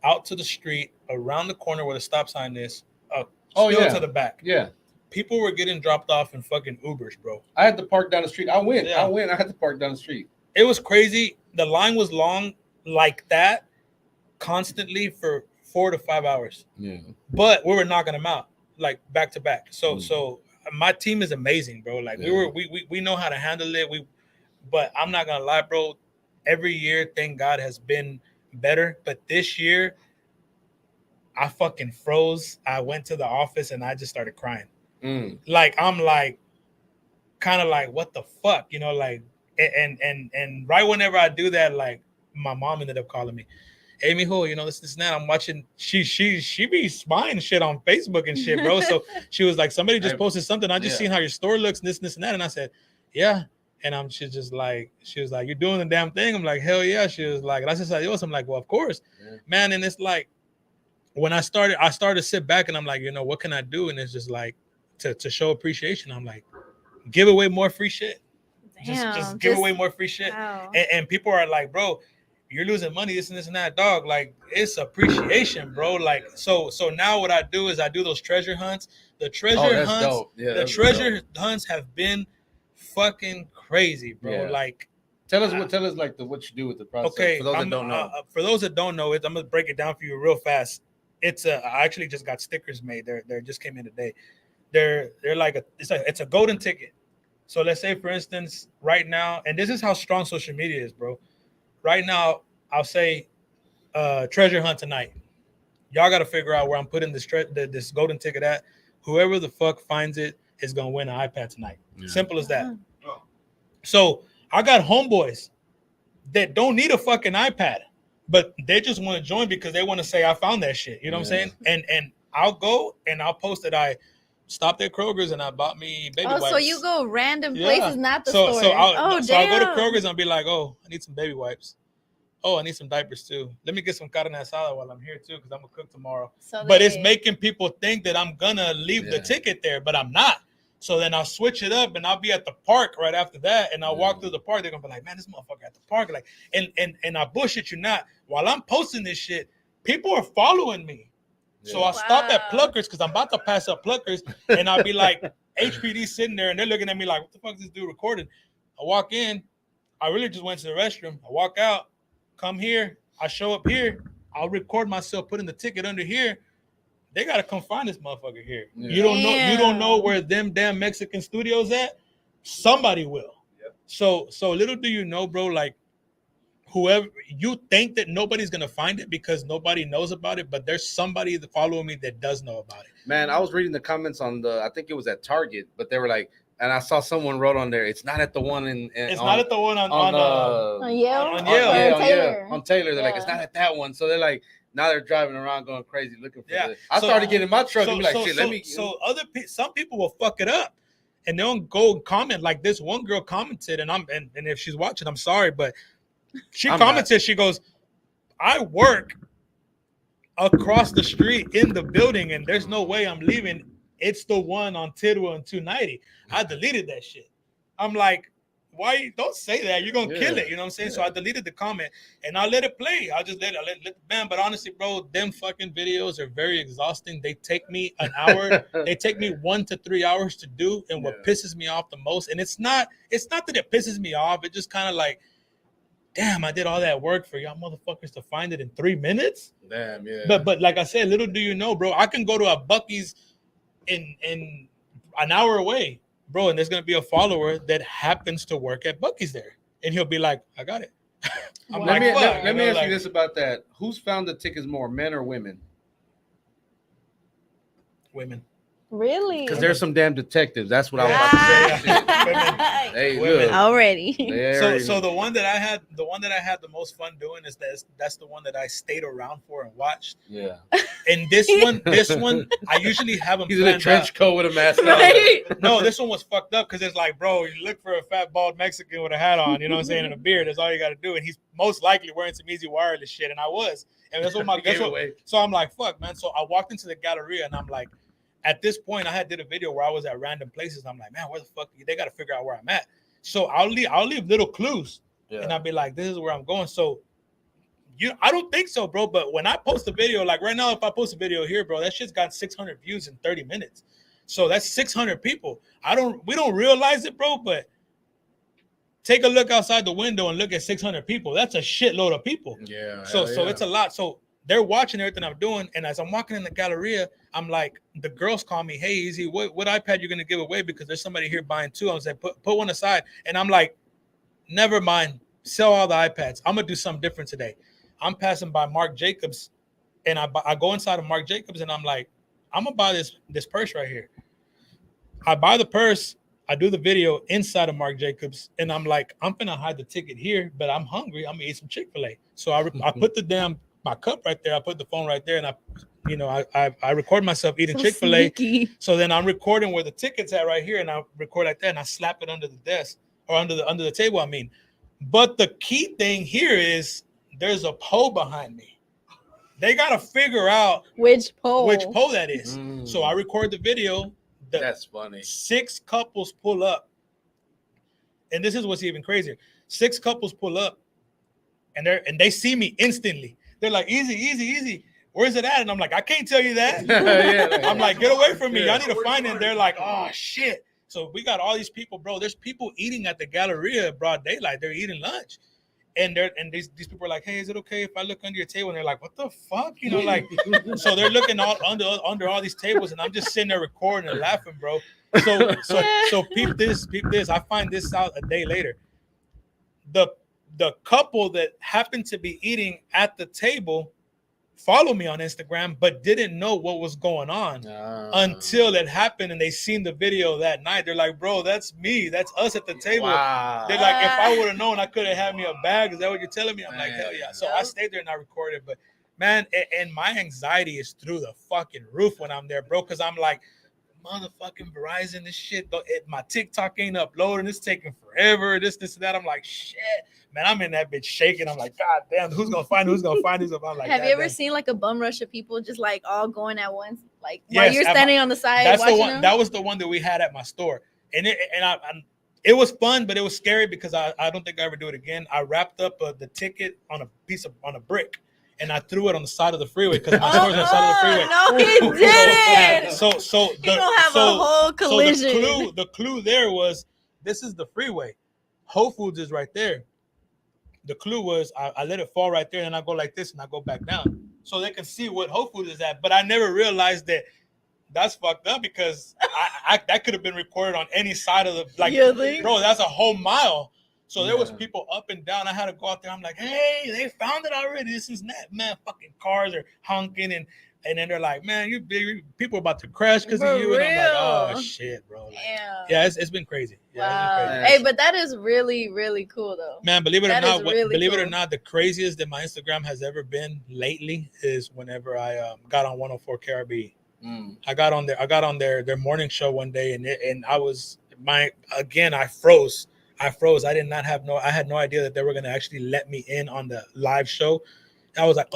Out to the street, around the corner where the stop sign is, to the back. Yeah. People were getting dropped off in fucking Ubers, bro. I had to park down the street. I went. I had to park down the street. It was crazy. The line was long like that constantly for 4 to 5 hours. Yeah. But we were knocking them out like back to back. So my team is amazing, bro. Like we know how to handle it. But I'm not gonna lie, bro. Every year, thank God, has been better. But this year, I fucking froze. I went to the office and I just started crying. Like I'm like, kind of like, what the fuck, you know? Like, and right whenever I do that, like my mom ended up calling me. Hey, mijo, you know, this and that. I'm watching. She be spying shit on Facebook and shit, bro. So she was like, somebody just posted something. I just seen how your store looks, and this and that. And I said, yeah. And she was like, you're doing the damn thing. I'm like, hell yeah. She was like, gracias a Dios. I'm like, well, of course, man. And it's like, when I started to sit back and I'm like, you know, what can I do? And it's just like to show appreciation. I'm like, give away more free shit. Just give away more free shit. Wow. And people are like, bro, you're losing money, this and that, dog. Like, it's appreciation, bro. Like, so now what I do is I do those treasure hunts. The treasure hunts have been fucking crazy, bro. Yeah. Like, tell us like what you do with the process. Okay, for those that don't know. For those that don't know it, I'm gonna break it down for you real fast. I actually just got stickers made. They just came in today. They're like it's a golden ticket. So let's say, for instance, right now, and this is how strong social media is, bro. Right now, I'll say treasure hunt tonight. Y'all got to figure out where I'm putting this golden ticket at. Whoever the fuck finds it is gonna win an iPad tonight. Yeah. Simple as that. Oh. So I got homeboys that don't need a fucking iPad, but they just want to join because they want to say I found that shit. You know what I'm saying? And I'll go and I'll post that I stopped at Kroger's and I bought me baby wipes. So you go random places, not the store. So I'll go to Kroger's and I'll be like, oh, I need some baby wipes. Oh, I need some diapers too. Let me get some carne asada while I'm here too, because I'm gonna cook tomorrow. But it's making people think that I'm gonna leave the ticket there, but I'm not. So then I'll switch it up and I'll be at the park right after that, and I'll walk through the park. They're gonna be like, man, this motherfucker at the park. Like, and I bullshit you not. While I'm posting this shit, people are following me. So I'll stop at Pluckers because I'm about to pass up Pluckers, and I'll be like, HPD sitting there, and they're looking at me like, what the fuck is this dude recording? I walk in, I really just went to the restroom. I walk out, come here, I show up here, I'll record myself putting the ticket under here. They gotta come find this motherfucker here. Yeah. You don't know where them damn Mexican studios at. Somebody will. Yep. So little do you know, bro, like whoever you think that nobody's gonna find it because nobody knows about it, but there's somebody following me that does know about it. Man, I was reading the comments on I think it was at Target, but they were like, and I saw someone wrote on there, it's not at the one not at the one on Yale. On Taylor. They're like, it's not at that one. So they're like, now they're driving around going crazy looking for this. I started getting in my truck and be like, shit, let me. So some people will fuck it up and they'll go and comment like this one girl commented, and if she's watching, I'm sorry, but she commented, she goes, I work across the street in the building and there's no way I'm leaving. It's the one on Tidwell and 290. I deleted that shit. I'm like, why? Don't say that. You're going to kill it. You know what I'm saying? Yeah. So I deleted the comment and I let it play. I'll just let the band. But honestly, bro, them fucking videos are very exhausting. They take me an hour. They take me 1 to 3 hours to do. And what pisses me off the most, and it's not that it pisses me off. It just kind of like, damn, I did all that work for y'all motherfuckers to find it in 3 minutes. Damn, yeah. But like I said, little do you know, bro, I can go to a Buc-ee's in an hour away, bro, and there's gonna be a follower that happens to work at Buc-ee's there, and he'll be like, I got it. Let me ask you this about that. Who's found the tickets more, men or women? Women. Really? Because there's some damn detectives. That's what I was about to say. Hey, look. Already. So the one that I had the most fun doing is that's the one that I stayed around for and watched. Yeah. And this one, I usually have them. He's in a trench coat with a mask on. Right? No, this one was fucked up because it's like, bro, you look for a fat bald Mexican with a hat on, you know what I'm saying, and a beard. That's all you got to do. And he's most likely wearing some Easy Wireless shit, and I was. And that's what so I'm like, fuck, man. So I walked into the Galleria, and I'm like, at this point, I had did a video where I was at random places. I'm like, man, where the fuck? They got to figure out where I'm at. So I'll leave little clues, and I'll be like, this is where I'm going. So I don't think so, bro. But when I post a video, like right now, if I post a video here, bro, that shit's got 600 views in 30 minutes. So that's 600 people. We don't realize it, bro, but take a look outside the window and look at 600 people. That's a shitload of people. Yeah. So it's a lot. So they're watching everything I'm doing. And as I'm walking in the Galleria, I'm like, the girls call me, hey, Easy, what iPad you going to give away? Because there's somebody here buying two. I was like, put one aside. And I'm like, never mind. Sell all the iPads. I'm going to do something different today. I'm passing by Marc Jacobs. And I go inside of Marc Jacobs and I'm like, I'm going to buy this purse right here. I buy the purse. I do the video inside of Marc Jacobs. And I'm like, I'm going to hide the ticket here, but I'm hungry. I'm going to eat some Chick-fil-A. So I put my cup right there. I put the phone right there, and I record myself eating Chick-fil-A. Sneaky. So then I'm recording where the ticket's at right here, and I record like that, and I slap it under the desk or under the table. I mean, but the key thing here is there's a pole behind me. They gotta figure out which pole that is. So I record the video. That's funny. 6 couples pull up, and this is what's even crazier. 6 couples pull up, and they see me instantly. They're like, easy. Where's it at? And I'm like, I can't tell you that. I'm like, get away from me. I need to find it. And they're like, oh, shit. So we got all these people, bro. There's people eating at the Galleria broad daylight. They're eating lunch. And these people are like, hey, is it okay if I look under your table? And they're like, what the fuck? You know, like, so they're looking all under all these tables. And I'm just sitting there recording and laughing, bro. So peep this. I find this out a day later. The couple that happened to be eating at the table followed me on Instagram, but didn't know what was going on until it happened. And they seen the video that night. They're like, bro, that's me. That's us at the table. Wow. They're like, if I would have known, I could have had me a bag. Is that what you're telling me? I'm like, hell yeah. So I stayed there and I recorded. But man, and my anxiety is through the fucking roof when I'm there, bro. Because I'm like, motherfucking Verizon, this shit, my TikTok ain't uploading. It's taking forever. This, and that. I'm like, shit. Man, I'm in that bitch shaking. I'm like, God damn, who's gonna find? I'm like, have you ever seen like a bum rush of people just like all going at once, like while you're standing on the side? That's watching the one. them? That was the one that we had at my store, and it was fun, but it was scary because I don't think I ever do it again. I wrapped up the ticket on a brick, and I threw it on the side of the freeway because my store's on the side of the freeway. No, he didn't. So you don't have a whole collision. So the clue there was, this is the freeway. Whole Foods is right there. The clue was I let it fall right there, and I go like this, and I go back down, so they can see what Whole Foods is at. But I never realized that that's fucked up because I that could have been recorded on any side of the bro. That's a whole mile. So there was people up and down. I had to go out there. I'm like, hey, they found it already. This is that, man. Fucking cars are honking, and then they're like, man, you big people are about to crash because of you. Real. And I'm like, oh shit, bro. Like, yeah, it's been crazy. Yeah, wow. It's been crazy. Hey, but that is really, really cool though. Man, believe it or cool. not, the craziest that my Instagram has ever been lately is whenever I got on 104 KRB. I got on their morning show one day, and I froze. I had no idea that they were gonna actually let me in on the live show. I was like,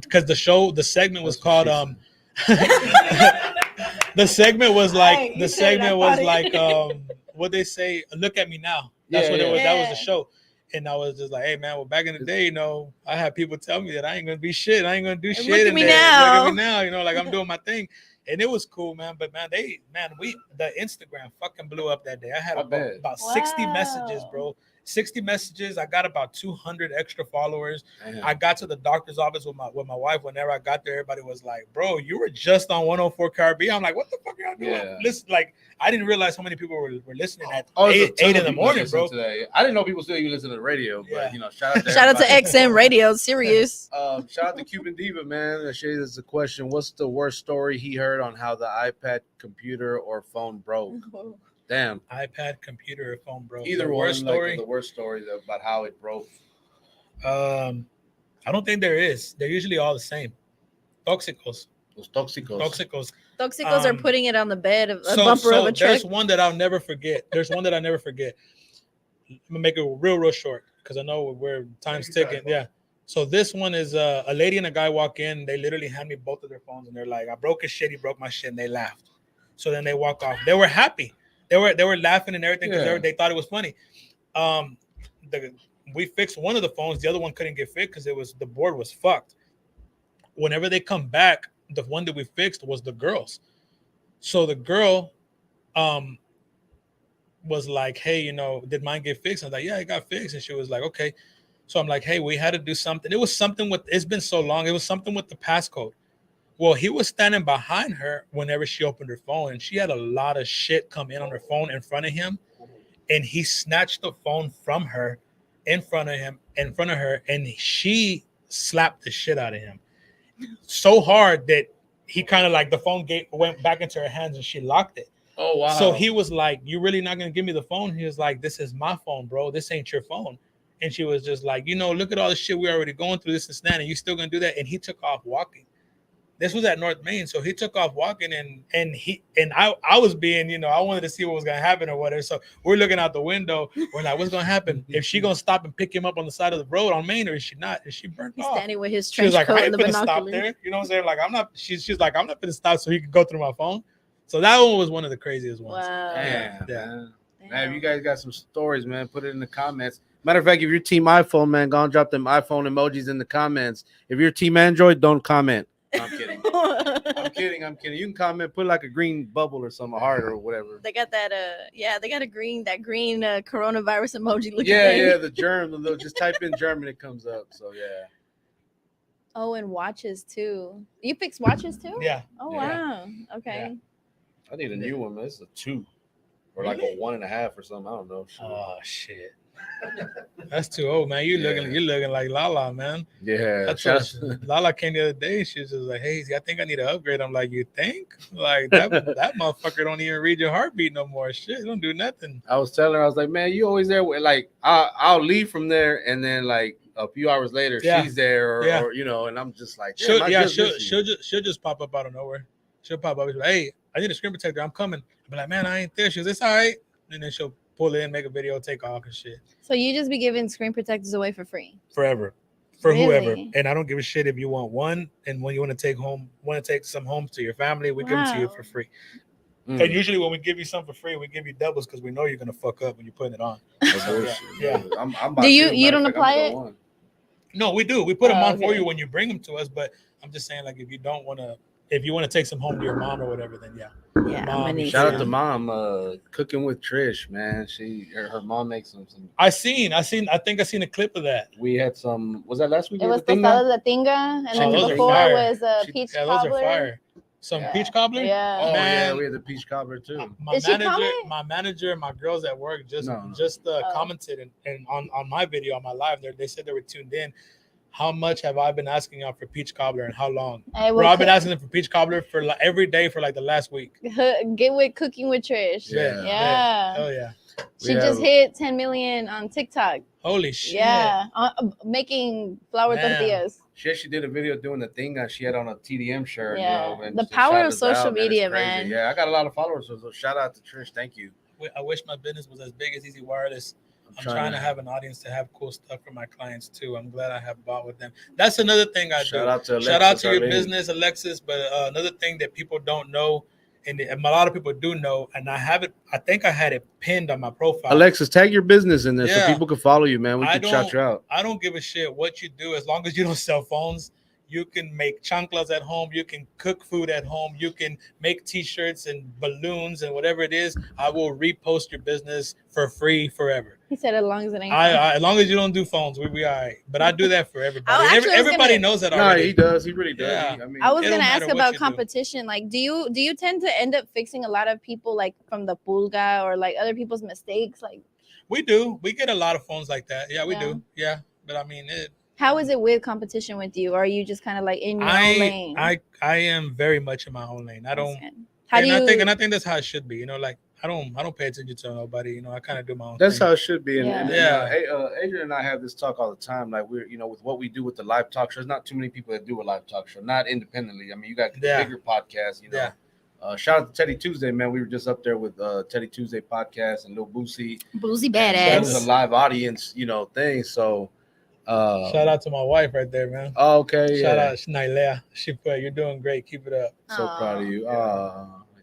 because the segment was called the segment was like what they say, look at me now. That's what it was. That was the show. And I was just like, hey man, well back in the day, I had people tell me that I ain't gonna be shit. I ain't gonna do shit. Look at me now. Look at me now, like I'm doing my thing. And it was cool, man. But man, the Instagram fucking blew up that day. I had about 60 messages, bro. 60 messages. I got about 200 extra followers. Damn. I got to the doctor's office with my wife. Whenever I got there, everybody was like, bro, you were just on 104 KRB. I'm like, what the fuck are y'all doing? Yeah. Listen, like, I didn't realize how many people were listening at 8 in the morning, bro. Today. I didn't know people still even listen to the radio, but shout out to XM Radio, serious. Shout out to Cuban Diva, man. She has a question. What's the worst story he heard heard on how the iPad, computer, or phone broke? Damn. iPad, computer, or phone broke. Either the one. Worst story. Like the worst story about how it broke. I don't think there is. They're usually all the same. Toxicos. Los tóxicos. Toxicos are putting it on the bed of a so bumper of a truck. There's one that I'll never forget. I'm gonna make it real short because I know where time's ticking. Yeah. So this one is a lady and a guy walk in. They literally hand me both of their phones and they're like, "I broke his shit. He broke my shit." And they laughed. So then they walk off. They were happy. They were laughing and everything because they thought it was funny. We fixed one of the phones. The other one couldn't get fixed because the board was fucked. Whenever they come back, the one that we fixed was the girl's. So the girl was like, "Hey, did mine get fixed?" I was like, "Yeah, it got fixed." And she was like, "Okay." So I'm like, "Hey, we had to do something." It was something it's been so long. It was something with the passcode. Well, he was standing behind her whenever she opened her phone, and she had a lot of shit come in on her phone in front of him. And he snatched the phone from her in front of her, and she slapped the shit out of him so hard that he kind of like the phone went back into her hands and she locked it. Oh, wow. So he was like, "You really not going to give me the phone?" He was like, "This is my phone, bro. This ain't your phone." And she was just like, "Look at all the shit we're already going through, this and that, and you still going to do that?" And he took off walking. This was at North Main. So he took off walking and I was being, I wanted to see what was going to happen or whatever. So we're looking out the window. We're like, what's going to happen? Is she going to stop and pick him up on the side of the road on Main, or is she not? Is she burnt off? Standing with his She was trench like, coat "I and ain't the gonna stop binoculars." there." You know what I'm saying? Like, I'm not, she's like, "I'm not gonna stop so he can go through my phone." So that one was one of the craziest ones. Wow. Damn, Yeah. man. Man, if you guys got some stories, man, put it in the comments. Matter of fact, if you're team iPhone, man, go and drop them iPhone emojis in the comments. If you're team Android, don't comment. No, I'm kidding. I'm kidding. You can comment, put like a green bubble or something, a heart or whatever. They got that they got that green coronavirus emoji looking Yeah, thing. yeah, the germ. Just type in germ and it comes up. So yeah. Oh, and watches too. You fix watches too? Yeah. Oh Yeah. wow. Okay. I need a new one, man. This is a 2 or like a 1.5 or something. I don't know. Oh shit. That's too old, man. You're looking like Lala, man. Yeah. That's Lala came the other day. She was just like, "Hey, I think I need to upgrade." I'm like, "You think?" Like that motherfucker don't even read your heartbeat no more. Shit, don't do nothing. I was telling her, I was like, "Man, you always there." Like I'll leave from there, and then like a few hours later, she's there, or and I'm just like, she'll just pop up out of nowhere. She'll pop up. She'll be like, "Hey, I need a screen protector. I'm coming." I'll be like, "Man, I ain't there." She's "It's all right," and then she'll pull in, make a video, take off and shit. So you just be giving screen protectors away for free? Forever. For whoever. Really? And I don't give a shit if you want one, and when you want to take some home to your family, we give them to you for free. And usually when we give you something for free, we give you doubles because we know you're gonna fuck up when you're putting it on. Yeah. I'm Do you don't apply it? No, we do. We put them on for you when you bring them to us, but I'm just saying, like, if you want to take some home to your mom or whatever, then yeah. Yeah. Shout out to mom, cooking with Trish, man. Her mom makes some. I think I seen a clip of that. We had some. Was that last week? It was tostadas de tinga, and then before was peach cobbler. Those are fire. Some peach cobbler. Yeah. Oh man, we had the peach cobbler too. My manager, and my girls at work just commented and on my video on my live there. They said they were tuned in. How much have I been asking y'all for peach cobbler and how long? Bro, I've been asking them for peach cobbler for like every day for like the last week. Get with cooking with Trish. Yeah. Oh yeah. She just hit 10 million on TikTok. Holy shit. Yeah. Making flour tortillas. She did a video doing the thing that she had on a TDM shirt. Yeah. The power of social media, man. Yeah, I got a lot of followers. So shout out to Trish. Thank you. I wish my business was as big as Easy Wireless. I'm trying to have an audience to have cool stuff for my clients too. I'm glad I have bought with them. That's another thing I do. Shout out to your business, Alexis. But another thing that people don't know, and a lot of people do know, and I have it. I think I had it pinned on my profile. Alexis, tag your business in there so people can follow you, man. We can shout you out. I don't give a shit what you do as long as you don't sell phones. You can make chanclas at home. You can cook food at home. You can make T-shirts and balloons and whatever it is. I will repost your business for free forever. He said as long as it ain't. As long as you don't do phones, we all right. But I do that for everybody. Everybody knows that already. No, he does. He really does. Yeah. I was gonna ask about competition. Like, do you tend to end up fixing a lot of people like from the pulga or like other people's mistakes? Like, we do. We get a lot of phones like that. Yeah, we do. Yeah, but I mean, How is it with competition with you? Or are you just kind of like in your own lane? I am very much in my own lane. I don't. How do you? I think that's how it should be. You know, like I don't pay attention to nobody. You know, I kind of do my own. That's thing. how it should be. And Adrian and I have this talk all the time. Like we're, with what we do with the live talk show. There's not too many people that do a live talk show, not independently. I mean, you got bigger podcasts. Shout out to Teddy Tuesday, man. We were just up there with Teddy Tuesday podcast and Lil Boosie. Boosie badass. That was a live audience, thing. So shout out to my wife right there, man. Oh, okay. Shout out Nailea. She put, you're doing great. Keep it up. So proud of you.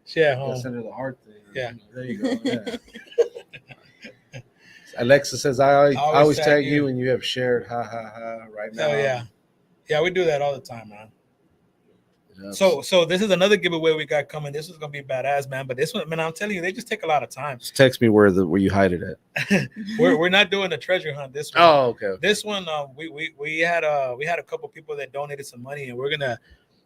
She at home. Send her the heart thing. Yeah. There you go. Yeah. Alexa says I always tag you and you have shared right now. Oh yeah. Yeah, we do that all the time, man. So this is another giveaway we got coming. This is gonna be badass, man. But this one, man, I'm telling you, they just take a lot of time. Just text me where you hide it at. we're not doing a treasure hunt this one. Oh, okay. This one, we had a couple people that donated some money, and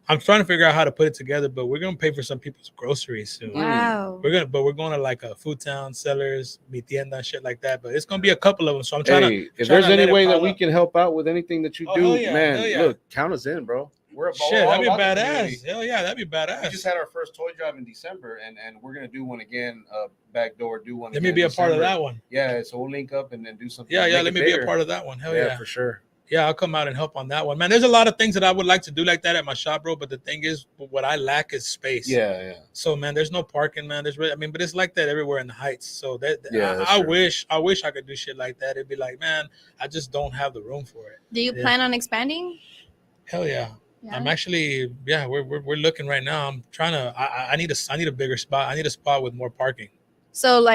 I'm trying to figure out how to put it together, but we're gonna pay for some people's groceries soon. Wow. We're going to like a Food Town, Sellers, Mi Tienda, shit like that. But it's gonna be a couple of them. So I'm trying to. If there's any way that we can help out with anything that you do, yeah, man, look, count us in, bro. We're that'd be badass. Hell yeah, that'd be badass. We just had our first toy drive in December, and we're gonna do one again. Backdoor, do one. Let me be a part of that one. Yeah, so we'll link up and then do something. Yeah, let me be a part of that one. Hell yeah, for sure. Yeah, I'll come out and help on that one, man. There's a lot of things that I would like to do like that at my shop, bro. But the thing is, what I lack is space. Yeah. So, man, there's no parking, man. But it's like that everywhere in the Heights. So I true. wish I could do shit like that. It'd be like, man, I just don't have the room for it. Do you plan on expanding? Hell yeah. I'm actually, we're looking right now. I'm trying to. I need a bigger spot. I need a spot with more parking. So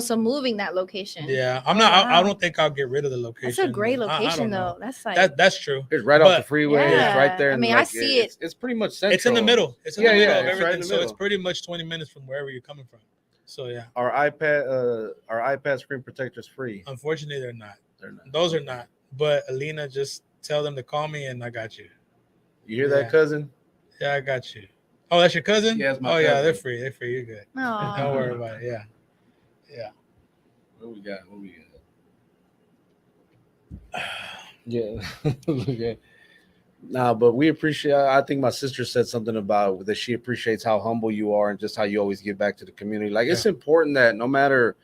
so moving that location. Yeah, I'm not. I don't think I'll get rid of the location. That's a great location, though. That's like that's true. It's right off the freeway. Yeah. It's right there. I mean, I see it. It's pretty much central. It's in the middle. It's in the middle of everything. Right in the so it's pretty much 20 minutes from wherever you're coming from. So yeah. Our iPad screen protector is free. Unfortunately, they're not. They're not. Those are not. But Alina, just tell them to call me, and I got you. You hear that, cousin? Yeah, I got you. Oh, that's your cousin? Yeah, it's my cousin. cousin. They're free. They're free. You're good. Aww. Don't worry about it. Yeah. What we got? Yeah. Okay. Nah, but we appreciate. I think my sister said something about that. She appreciates how humble you are and just how you always give back to the community. Like it's important that no matter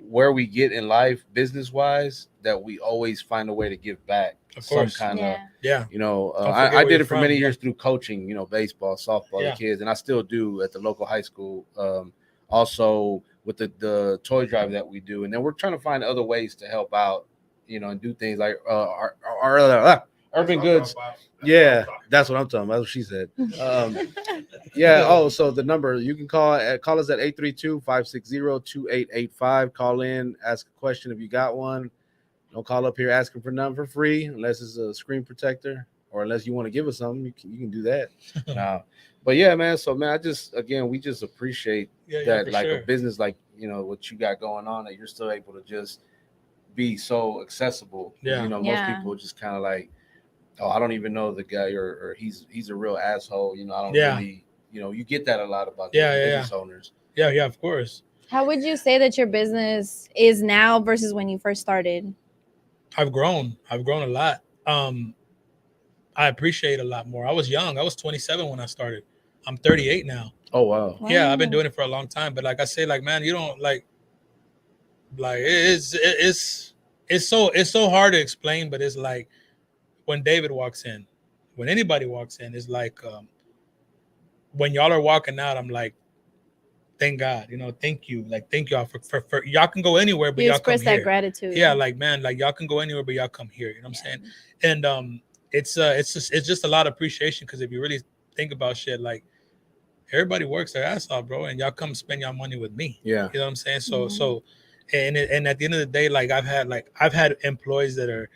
where we get in life, business wise, that we always find a way to give back. Of course. Some kind of, yeah. I did it for many years through coaching. Baseball, softball, the kids, and I still do at the local high school. Also with the toy drive that we do, and then we're trying to find other ways to help out. And do things like our Urban Goods. Yeah, that's what I'm talking about. That's what she said. So the number you can call us at 832-560-2885. Call in, ask a question if you got one. Don't call up here asking for nothing for free unless it's a screen protector or unless you want to give us something. You can do that. But yeah, man. So man, we just appreciate that, like a business like what you got going on, that you're still able to just be so accessible. Yeah. Most people just kind of like, oh, I don't even know the guy, or he's a real asshole. I don't really, you get that a lot about business owners. Yeah, of course. How would you say that your business is now versus when you first started? I've grown a lot. I appreciate a lot more. I was young. I was 27 when I started. I'm 38 now. Oh wow. Yeah, I've been doing it for a long time. But like I say, like, man, you don't like it's so hard to explain, but it's like when David walks in, when anybody walks in, it's like when y'all are walking out, I'm like, thank God, thank you. Like, thank y'all for y'all can go anywhere, but y'all express come that here. gratitude. Yeah, like, man, like y'all can go anywhere, but y'all come here. You know what I'm saying? And it's just a lot of appreciation, because if you really think about shit, like everybody works their ass off, bro, and y'all come spend y'all money with me. Yeah, you know what I'm saying? So and at the end of the day, like I've had employees that are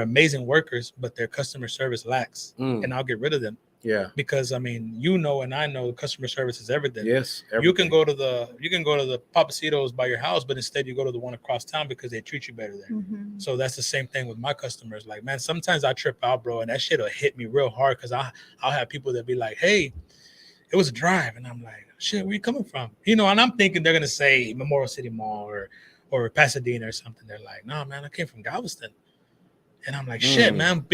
amazing workers, but their customer service lacks, and I'll get rid of them. Yeah, because I mean, and I know customer service is everything. Yes, everything. You can go to the Papacitos by your house, but instead you go to the one across town because they treat you better there. Mm-hmm. So that's the same thing with my customers. Like, man, sometimes I trip out, bro, and that shit'll hit me real hard, because I'll have people that be like, "Hey, it was a drive," and I'm like, "Shit, where you coming from?" And I'm thinking they're gonna say Memorial City Mall or Pasadena or something. They're like, "No, man, I came from Galveston." And I'm like, shit, man,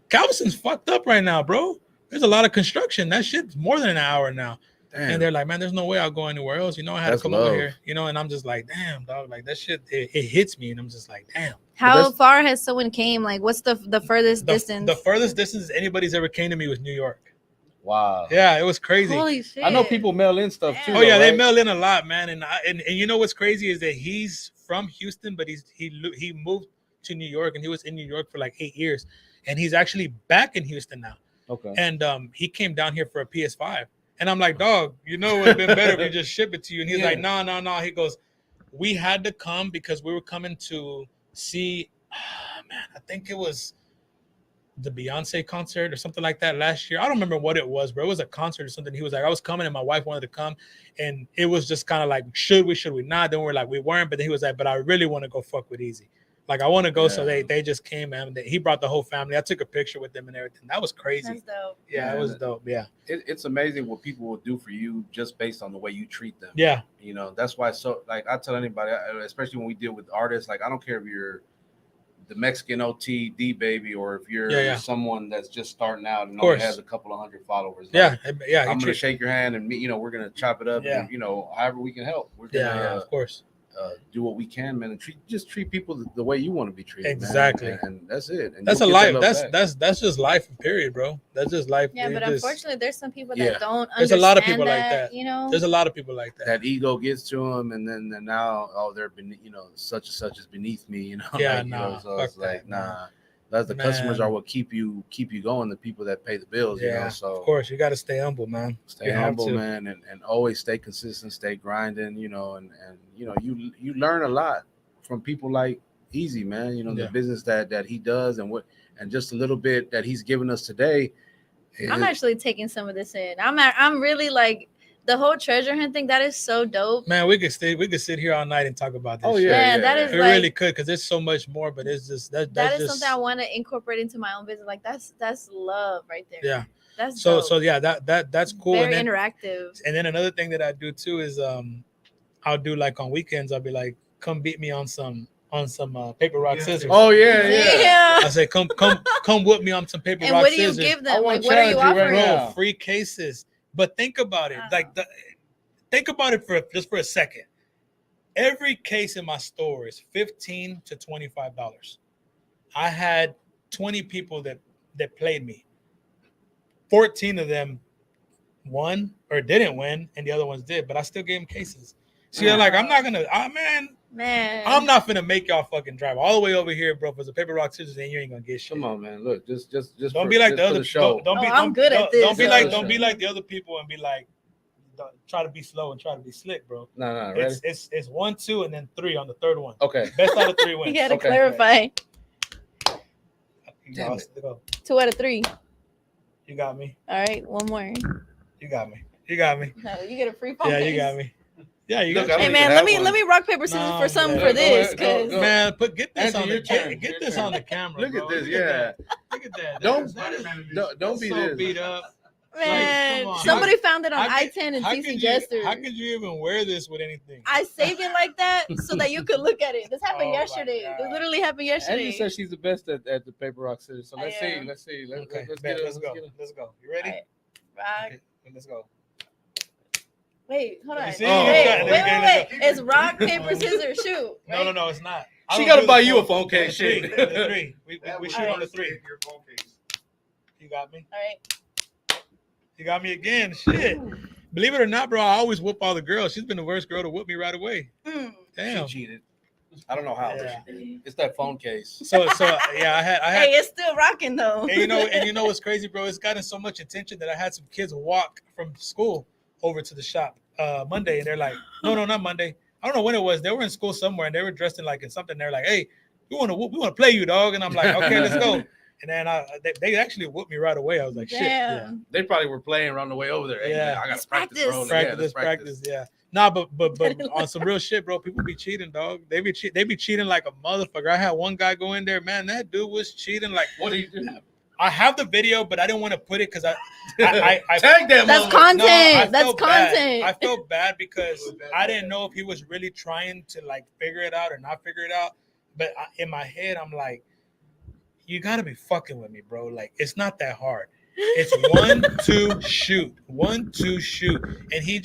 Galveston's fucked up right now, bro. There's a lot of construction. That shit's more than an hour now. Damn. And they're like, man, there's no way I'll go anywhere else. I had to come over here, and I'm just like, damn, dog, like that shit, it hits me. And I'm just like, damn. How far has someone came? Like, what's the furthest distance? The furthest distance anybody's ever came to me was New York. Wow. Yeah, it was crazy. Holy shit. I know people mail in stuff too. Oh yeah, they mail in a lot, man. And you know what's crazy is that he's from Houston, but he moved to New York, and he was in New York for like 8 years, and he's actually back in Houston now. Okay. And he came down here for a PS5. And I'm like, dog, it would have been better if you just ship it to you. And he's like, no. He goes, we had to come because we were coming to see, I think it was the Beyonce concert or something like that last year. I don't remember what it was, bro. It was a concert or something. He was like, I was coming and my wife wanted to come. And it was just kind of like, should we not? Then we're like, we weren't. But then he was like, but I really want to go fuck with Easy. Like, I want to go. So they just came, man. He brought the whole family. I took a picture with them and everything. That was crazy. That's dope. Yeah, it was dope. Yeah. It's amazing what people will do for you just based on the way you treat them. Yeah. That's why. So, like, I tell anybody, especially when we deal with artists, like, I don't care if you're the Mexican OTD baby or if you're someone that's just starting out and only has a couple of hundred followers. Like, I'm going to shake your hand and we're going to chop it up. And, however we can help. We're gonna, of course. Do what we can, man, and treat people the way you want to be treated. Exactly, man. And that's it. And that's a life. That's just life, period, bro. That's just life. Yeah, but unfortunately, there's some people that don't. There's a lot of people like that. There's a lot of people like that. That ego gets to them, and then now, they're such and such is beneath me. Yeah, so it's like, nah. That's the customers are what keep you going. The people that pay the bills. So of course you got to stay humble, man. Stay humble, man, and always stay consistent. Stay grinding. And you learn a lot from people like Easy, man. The business that he does and just a little bit that he's given us today. I'm actually taking some of this in. I'm really like. The whole treasure hunt thing, that is so dope. Man, we could sit here all night and talk about this. Oh yeah, that is. We really could, because there's so much more. But it's just that is just something I want to incorporate into my own business. Like that's love right there. Yeah, that's so dope. So yeah, that's cool. Very interactive. And then another thing that I do too is I'll do like on weekends. I'll be like, come beat me on some paper rock scissors. Oh yeah. I say come whoop me on some paper rock scissors. And what do you give them? Like, what are you offering? Bro, free cases. But think about it, think about it for a second. Every case in my store is $15 to $25. I had 20 people that played me. 14 of them won or didn't win, and the other ones did. But I still gave them cases. So you're like, I'm not gonna, man, I'm not gonna make y'all fucking drive all the way over here, bro. For the paper rock scissors, and you ain't gonna get shit. Come on, man. Look, just don't be like the other show. I'm good at this. Don't be like the other people and be like, try to be slow and try to be slick, bro. No. It's 1, 2, and then 3 on the third one. Okay. Best out of 3 wins. You had to clarify. Damn it. 2 out of 3. You got me. All right, one more. You got me. No, you get a free phone. Yeah, case. you got me. Yeah, you got me. Hey man, let me rock paper scissors for something for this, cause man, get this on the camera. Look at this, Look at that. Don't be so this. beat up. Man, somebody found it on I-10 and TC Jester. How could you even wear this with anything? I saved it like that so that you could look at it. This happened yesterday. This literally happened yesterday. Angie says she's the best at the paper rock scissors. So let's see. Let's go. You ready? Right. Rock. Okay, let's go. Wait, hold on. Wait. It's rock, paper, scissors, shoot. Right? No, it's not. She got to buy you a phone case. The 3. We shoot on the 3. You got me? All right. You got me again. Shit. Believe it or not, bro, I always whoop all the girls. She's been the worst girl to whoop me right away. Damn. She cheated. I don't know how. Yeah. It's that phone case. So yeah, I had. Hey, it's still rocking though. And you know what's crazy, bro? It's gotten so much attention that I had some kids walk from school over to the shop Monday, and they're like, no, not Monday. I don't know when it was. They were in school somewhere, and they were dressed in something. They're like, hey, we want to play you, dog. And I'm like, okay, let's go. And then they actually whooped me right away. I was like, shit. Yeah. They probably were playing around the way over there. Hey, yeah, man, I got to practice. Practice. Yeah. Nah, but on some real shit, bro. People be cheating, dog. They be cheating like a motherfucker. I had one guy go in there, man. That dude was cheating. Like, what do you do? I have the video, but I didn't want to put it because I tag them. That's content. That's content. I felt bad because I didn't know if he was really trying to figure it out or not figure it out. But in my head, I'm like, you gotta be fucking with me, bro. Like, it's not that hard. It's 1, 2, shoot. 1, 2, shoot. And he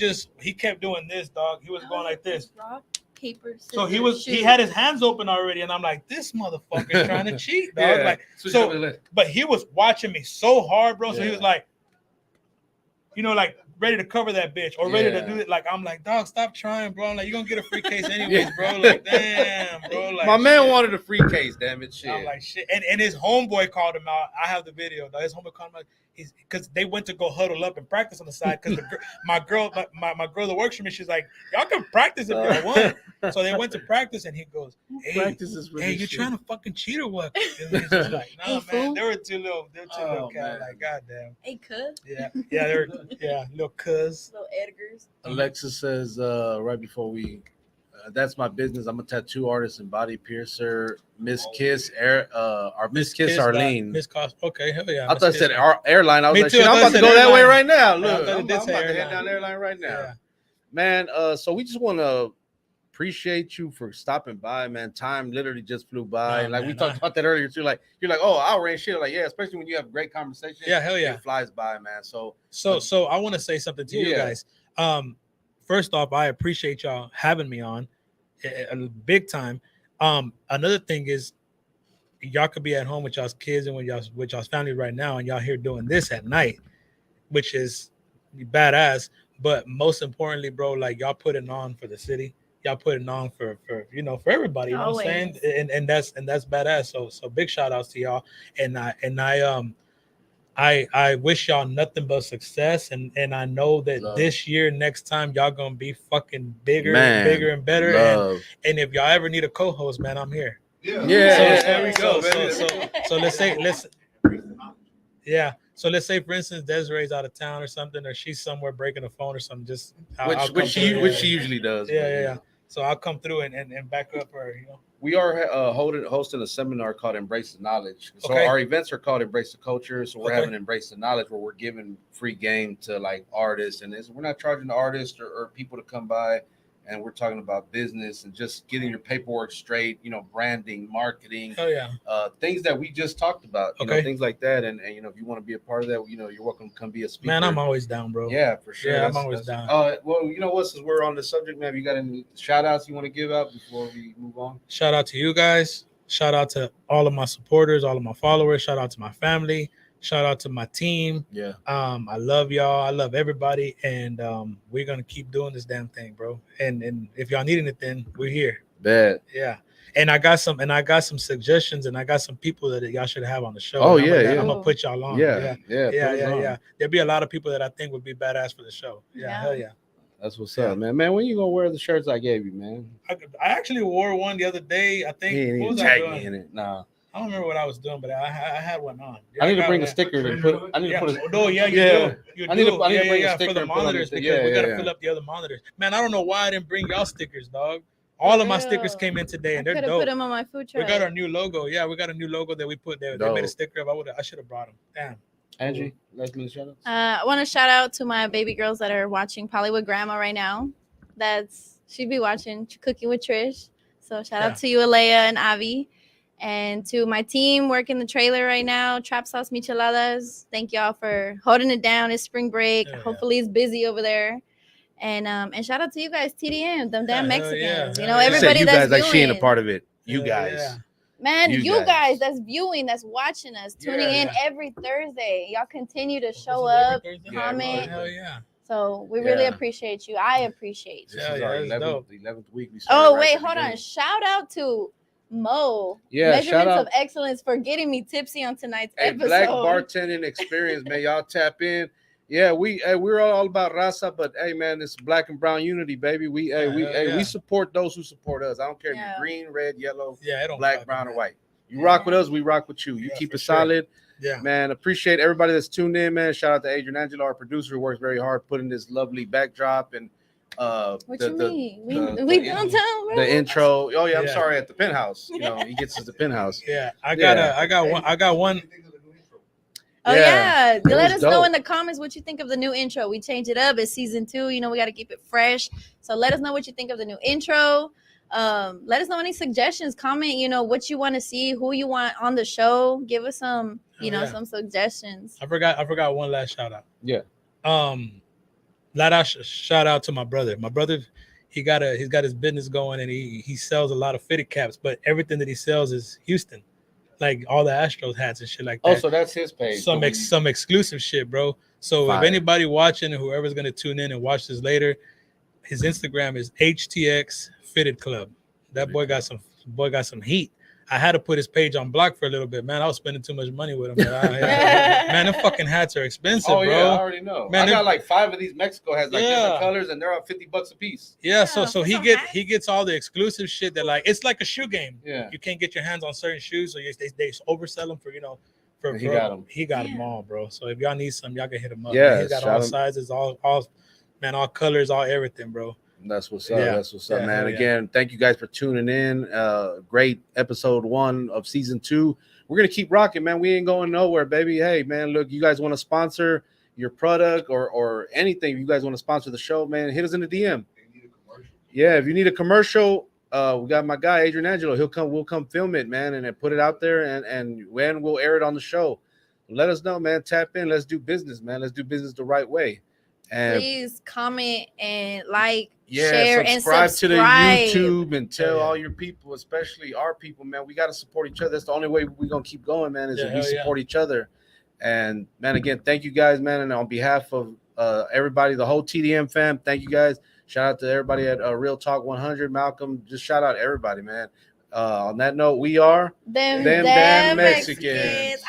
kept doing this, dog. He was going like this. Rock, paper, scissors, So he shoot. had his hands open already, and I'm like, this motherfucker's trying to cheat, dog. Yeah. Like, so, but he was watching me so hard, bro. So he was like, you know, like ready to cover that bitch or ready to do it. Like, I'm like, dog, stop trying, bro. I'm like, you're gonna get a free case anyways, bro. Like, damn, bro. Like, my man wanted a free case, damn it. Shit. I'm like, shit. And his homeboy called him out. I have the video, dog. His homeboy called him out. Because they went to go huddle up and practice on the side. Because my girl that works for me, she's like, y'all can practice if y'all want. So they went to practice, and he goes, hey, you trying to fucking cheat or what? And he's just like, nah, man. Fool. They were two little cats. Like, goddamn. Hey, cuz. Yeah, little cuz. Little Edgars. Alexa says right before we that's my business. I'm a tattoo artist and body piercer. Miss Kiss Miss Kiss Arlene. Miss Cost. Okay, hell yeah. I thought I said airline. I was Me like, too. shit, I'm about to go that way right now. Yeah, Look, I thought I'm it did about say to head airline. down airline right now. Yeah. Man, so we just want to appreciate you for stopping by, man. Time literally just flew by. Nah, We man, talked about that earlier too. Like, you're like, oh, hour and shit. Like, yeah, especially when you have great conversation. Yeah, hell yeah. It flies by, man. So I want to say something to you guys. First off, I appreciate y'all having me on big time. Another thing is y'all could be at home with y'all's kids and with y'all's family right now, and y'all here doing this at night, which is badass. But most importantly, bro, like, y'all putting on for the city. Y'all putting on for everybody. You know what I'm saying? And that's badass. So big shout outs to y'all. And I wish y'all nothing but success, and I know that this year, next time, y'all gonna be fucking bigger and bigger and better. And if y'all ever need a co-host, man, I'm here. Yeah. There we go. So let's say, for instance, Desiree's out of town or something, or she's somewhere breaking a phone or something. Just which she usually does. Yeah. So I'll come through and back up her. You know. We are hosting a seminar called Embrace the Knowledge. So our events are called Embrace the Culture. So we're having Embrace the Knowledge, where we're giving free game to like artists, and we're not charging the artists or people to come by. And we're talking about business and just getting your paperwork straight, branding, marketing, things that we just talked about, things like that. And if you want to be a part of that, you're welcome to come be a speaker. Man, I'm always down, bro. Yeah, for sure. Yeah, I'm always down. Well, you know what? Since we're on the subject, man, you got any shout outs you want to give out before we move on? Shout out to you guys. Shout out to all of my supporters, all of my followers. Shout out to my family. Shout out to my team. Yeah. I love y'all. I love everybody. And we're gonna keep doing this damn thing, bro. And if y'all need anything, we're here. Bet. Yeah. And I got some suggestions, and I got some people that y'all should have on the show. Oh, I'm yeah. gonna put y'all on. Yeah. There'll be a lot of people that I think would be badass for the show. Yeah. Hell yeah. That's what's up, man. Man, when you gonna wear the shirts I gave you, man? I actually wore one the other day. I think. He ain't even tag me in it. Nah. I don't remember what I was doing, but I had one on. I need to bring a sticker and put. I need to put. No, you do. I need to bring a sticker for the monitors because we gotta fill up the other monitors. Man, I don't know why I didn't bring y'all stickers, dog. All of my stickers came in today, and they're dope. Put them on my food truck. We got our new logo. Yeah, we got a new logo that we put there. They made a sticker of. I should have brought them. Damn. Angie, let's do the shout outs. I want to shout out to my baby girls that are watching Polly with Grandma right now. She'd be watching Cooking with Trish. So shout out to you, Alea and Avi. And to my team working the trailer right now, Trap Sauce Micheladas. Thank y'all for holding it down. It's spring break. Hopefully it's busy over there. And shout out to you guys, TDM, them damn Mexicans. Everybody that's guys, viewing. like she ain't a part of it. You guys. Man, you guys that's viewing, that's watching us, tuning in every Thursday. Y'all continue to show up, comment. Hell yeah. So we really appreciate you. I appreciate you. This is our 11th week. Hold on. Shout out to Mo. Measurements of Excellence for getting me tipsy on tonight's episode. Black bartending experience, man. Y'all tap in. Yeah, we're all about raza, but hey, man, it's black and brown unity, baby. We support those who support us. I don't care if you're green, red, yellow, black, brown, or white. You rock with us, we rock with you. You keep it solid. Yeah, man. Appreciate everybody that's tuned in, man. Shout out to Adrian Angelo, our producer, who works very hard putting this lovely backdrop and what you mean? We downtown, bro. The intro. Oh yeah, I'm sorry, at the penthouse. He gets us the penthouse. Yeah, I got one. Oh yeah. Let us know in the comments what you think of the new intro. We changed it up. It's season 2. We got to keep it fresh. So let us know what you think of the new intro. Let us know any suggestions. Comment, what you want to see, who you want on the show. Give us some, some suggestions. I forgot one last shout out. Yeah. Shout out to my brother. My brother, he's got his business going, and he sells a lot of fitted caps, but everything that he sells is Houston, like all the Astros hats and shit like that. Oh, so that's his page. Some exclusive shit, bro. So Fire. if anybody watching, whoever's gonna tune in and watch this later, his Instagram is HTX Fitted Club. That boy got some heat. I had to put his page on block for a little bit, man. I was spending too much money with him. Man, them fucking hats are expensive, oh, bro. Yeah, I already know. Man, I got like 5 of these Mexico hats, like different colors, and they're all $50 a piece. Yeah, so he gets all the exclusive shit that, like, it's like a shoe game. Yeah, you can't get your hands on certain shoes, so they oversell them for he got them. He got them all, bro. So if y'all need some, y'all can hit him up. Yeah, man. He's got all sizes, all colors, all everything, bro. That's what's up. Yeah. That's what's up, Yeah, man. yeah. Again, thank you guys for tuning in. Great episode 1 of season 2. We're gonna keep rocking, man. We ain't going nowhere, baby. Hey, man, look, you guys want to sponsor your product or anything? If you guys want to sponsor the show, man, hit us in the DM. Yeah, if you need a commercial, we got my guy Adrian Angelo. We'll come film it, man, and then put it out there, and when we'll air it on the show. Let us know, man. Tap in. Let's do business, man. Let's do business the right way. And please comment and share, subscribe and to the YouTube and tell all your people, especially our people, man. We got to support each other. That's the only way we're going to keep going, man, is if we support each other. And, man, again, thank you guys, man. And on behalf of everybody, the whole TDM fam, thank you guys. Shout out to everybody at Real Talk 100. Malcolm, just shout out everybody, man. On that note, we are them Mexicans. Mexicans.